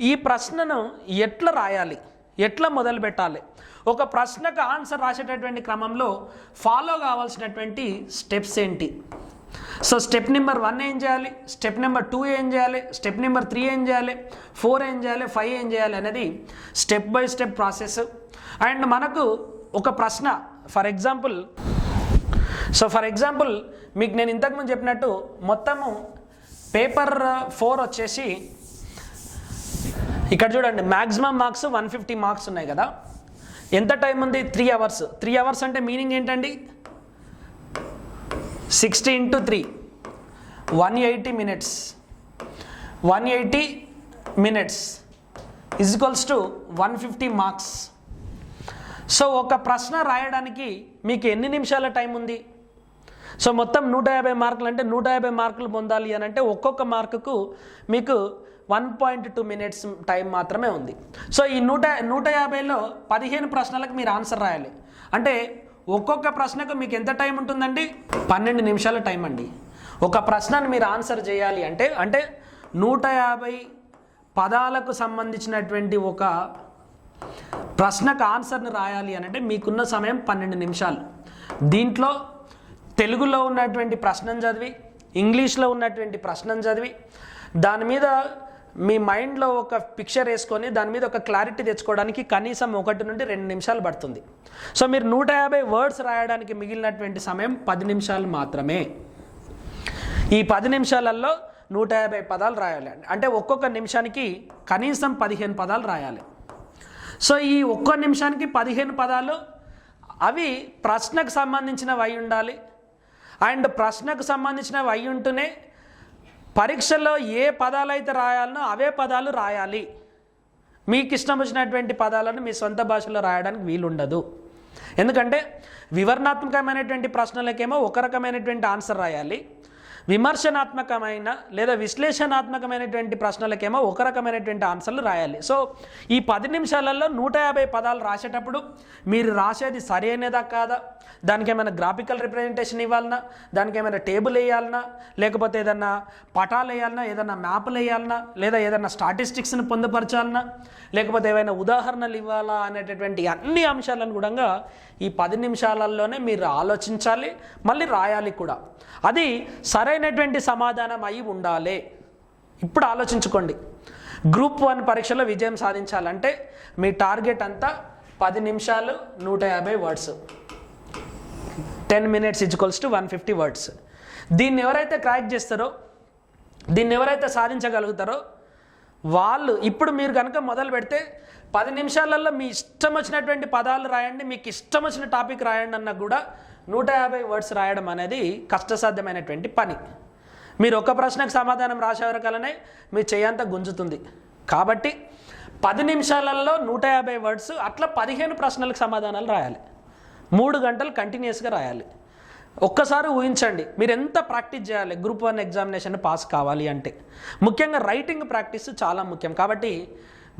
ఈ ప్రశ్నను ఎట్లా రాయాలి, ఎట్లా మొదలు పెట్టాలి, ఒక ప్రశ్నకు ఆన్సర్ రాసేటటువంటి క్రమంలో ఫాలో కావాల్సినటువంటి స్టెప్స్ ఏంటి. సో స్టెప్ నెంబర్ 1 ఏం చేయాలి, స్టెప్ నెంబర్ 2 ఏం చేయాలి, స్టెప్ నెంబర్ 3 ఏం చేయాలి, 4 ఏం చేయాలి, 5 ఏం చేయాలి అనేది step by step process. And మనకు ఒక ప్రశ్న ఫర్ ఎగ్జాంపుల్ మీకు నేను ఇంతకుముందు చెప్పినట్టు మొత్తము పేపర్ 4 వచ్చేసి ఇక్కడ చూడండి, మ్యాక్సిమం మార్క్స్ 150 మార్క్స్ ఉన్నాయి కదా. ఎంత టైం ఉంది, 3 అవర్స్. 3 అవర్స్ అంటే మీనింగ్ ఏంటండి, 60 × 3 180 minutes. 180 minutes is equals to 150 marks. So ఒక ప్రశ్న రాయడానికి మీకు ఎన్ని నిమిషాల టైం ఉంది? సో మొత్తం 150 మార్కులు అంటే 150 మార్కులు పొందాలి అని అంటే ఒక్కొక్క మార్కుకు మీకు 1.2 minutes టైం మాత్రమే ఉంది. సో ఈ 150లో 15 ప్రశ్నలకు మీరు ఆన్సర్ రాయాలి. అంటే ఒక్కొక్క ప్రశ్నకు మీకు ఎంత టైం ఉంటుందండి, 12 నిమిషాల టైం అండి. ఒక ప్రశ్నను మీరు ఆన్సర్ చేయాలి అంటే 150 పదాలకు సంబంధించినటువంటి ఒక ప్రశ్నకు ఆన్సర్ని రాయాలి అని అంటే మీకున్న సమయం 12 నిమిషాలు. దీంట్లో తెలుగులో ఉన్నటువంటి ప్రశ్నను చదివి, ఇంగ్లీష్లో ఉన్నటువంటి ప్రశ్నను చదివి, దాని మీద మీ మైండ్లో ఒక పిక్చర్ వేసుకొని దాని మీద ఒక క్లారిటీ తెచ్చుకోవడానికి కనీసం 1 నుండి 2 నిమిషాలు పడుతుంది. సో మీరు 150 వర్డ్స్ రాయడానికి మిగిలినటువంటి సమయం 10 నిమిషాలు మాత్రమే. ఈ 10 నిమిషాలలో 150 పదాలు రాయాలి. అంటే ఒక్కొక్క నిమిషానికి కనీసం 15 పదాలు రాయాలి. సో ఈ ఒక్క నిమిషానికి 15 పదాలు అవి ప్రశ్నకు సంబంధించినవి అయి ఉండాలి. అండ్ ప్రశ్నకు సంబంధించినవి అయి ఉంటూనే పరీక్షలో ఏ పదాలు అయితే రాయాలనో అవే పదాలు రాయాలి. మీకు ఇష్టం వచ్చినటువంటి పదాలను మీ సొంత భాషలో రాయడానికి వీలుండదు. ఎందుకంటే వివరణాత్మకమైనటువంటి ప్రశ్నలకేమో ఒక రకమైనటువంటి ఆన్సర్ రాయాలి, విమర్శనాత్మకమైన లేదా విశ్లేషణాత్మకమైనటువంటి ప్రశ్నలకేమో ఒక రకమైనటువంటి ఆన్సర్లు రాయాలి. సో ఈ 10 నిమిషాలలో 150 పదాలు రాసేటప్పుడు మీరు రాసేది సరైనదా కాదా, దానికి ఏమైనా గ్రాఫికల్ రిప్రజెంటేషన్ ఇవ్వాలన్నా, దానికి ఏమైనా టేబుల్ వేయాలన్నా, లేకపోతే ఏదన్నా పటాలు వేయాలన్నా, ఏదన్నా మ్యాప్లు వేయాలన్నా, లేదా ఏదన్నా స్టాటిస్టిక్స్ని పొందుపరచాలన్నా, లేకపోతే ఏవైనా ఉదాహరణలు ఇవ్వాలా అనేటటువంటి అన్ని అంశాలను కూడా ఈ 10 నిమిషాలలోనే మీరు ఆలోచించాలి, మళ్ళీ రాయాలి కూడా. అది సరైనటువంటి సమాధానం అయి ఉండాలి. ఇప్పుడు ఆలోచించుకోండి, గ్రూప్ 1 పరీక్షలో విజయం సాధించాలంటే మీ టార్గెట్ అంతా 10 నిమిషాలు 150 words. 10 minutes equals to 150 words. దీన్ని ఎవరైతే క్రాక్ చేస్తారో, దీన్ని ఎవరైతే సాధించగలుగుతారో వాళ్ళు ఇప్పుడు మీరు కనుక మొదలు పెడితే 10 నిమిషాలలో మీ ఇష్టం వచ్చినటువంటి పదాలు రాయండి, మీకు ఇష్టం వచ్చిన టాపిక్ రాయండి అన్నా కూడా 150 వర్డ్స్ రాయడం అనేది కష్టసాధ్యమైనటువంటి పని. మీరు ఒక ప్రశ్నకు సమాధానం రాసేవరకలనే మీ చేయంతా గుంజుతుంది. కాబట్టి 10 నిమిషాలలో 150 వర్డ్స్, అట్లా 15 ప్రశ్నలకు సమాధానాలు రాయాలి. 3 గంటలు కంటిన్యూస్గా రాయాలి. ఒక్కసారి ఊహించండి మీరు ఎంత ప్రాక్టీస్ చేయాలి గ్రూప్ 1 ఎగ్జామినేషన్ పాస్ కావాలి అంటే. ముఖ్యంగా రైటింగ్ ప్రాక్టీస్ చాలా ముఖ్యం. కాబట్టి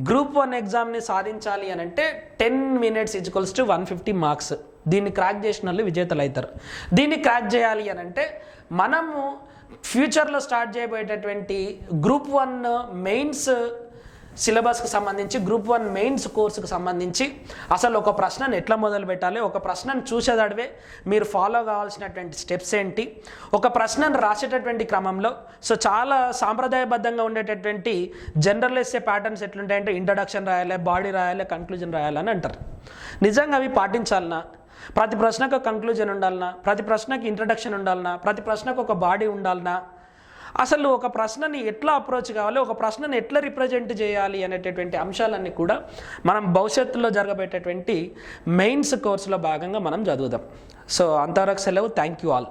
గ్రూప్ 1 ఎగ్జామ్ని సాధించాలి అని అంటే 10 minutes ఈక్వల్స్ టు 150 మార్క్స్. దీన్ని క్రాక్ చేసిన వాళ్ళు విజేతలు అవుతారు. దీన్ని క్రాక్ చేయాలి అని అంటే మనము ఫ్యూచర్లో స్టార్ట్ చేయబోయేటటువంటి గ్రూప్ 1 మెయిన్స్ సిలబస్కి సంబంధించి, గ్రూప్ 1 మెయిన్స్ కోర్సుకు సంబంధించి అసలు ఒక ప్రశ్నను ఎట్లా మొదలు పెట్టాలి, ఒక ప్రశ్నను చూసేదడివే మీరు ఫాలో కావాల్సినటువంటి స్టెప్స్ ఏంటి, ఒక ప్రశ్నను రాసేటటువంటి క్రమంలో చాలా సాంప్రదాయబద్ధంగా ఉండేటటువంటి జనరల్ ఎస్సే ప్యాటర్న్స్ ఎట్లుంటాయంటే ఇంట్రడక్షన్ రాయాలి, బాడీ రాయాలి, కంక్లూజన్ రాయాలని అంటారు. నిజంగా అవి పాటించాలన్నా, ప్రతి ప్రశ్నకు కంక్లూజన్ ఉండాలన్నా, ప్రతి ప్రశ్నకి ఇంట్రడక్షన్ ఉండాలన్నా, ప్రతి ప్రశ్నకు ఒక బాడీ ఉండాలన్నా, అసలు ఒక ప్రశ్నని ఎట్లా అప్రోచ్ కావాలి, ఒక ప్రశ్నని ఎట్లా రిప్రజెంట్ చేయాలి అనేటటువంటి అంశాలన్నీ కూడా మనం భవిష్యత్తులో జరగబోయేటటువంటి మెయిన్స్ కోర్సులో భాగంగా మనం చదువుదాం. అంతవరకు సెలవు. Thank you all.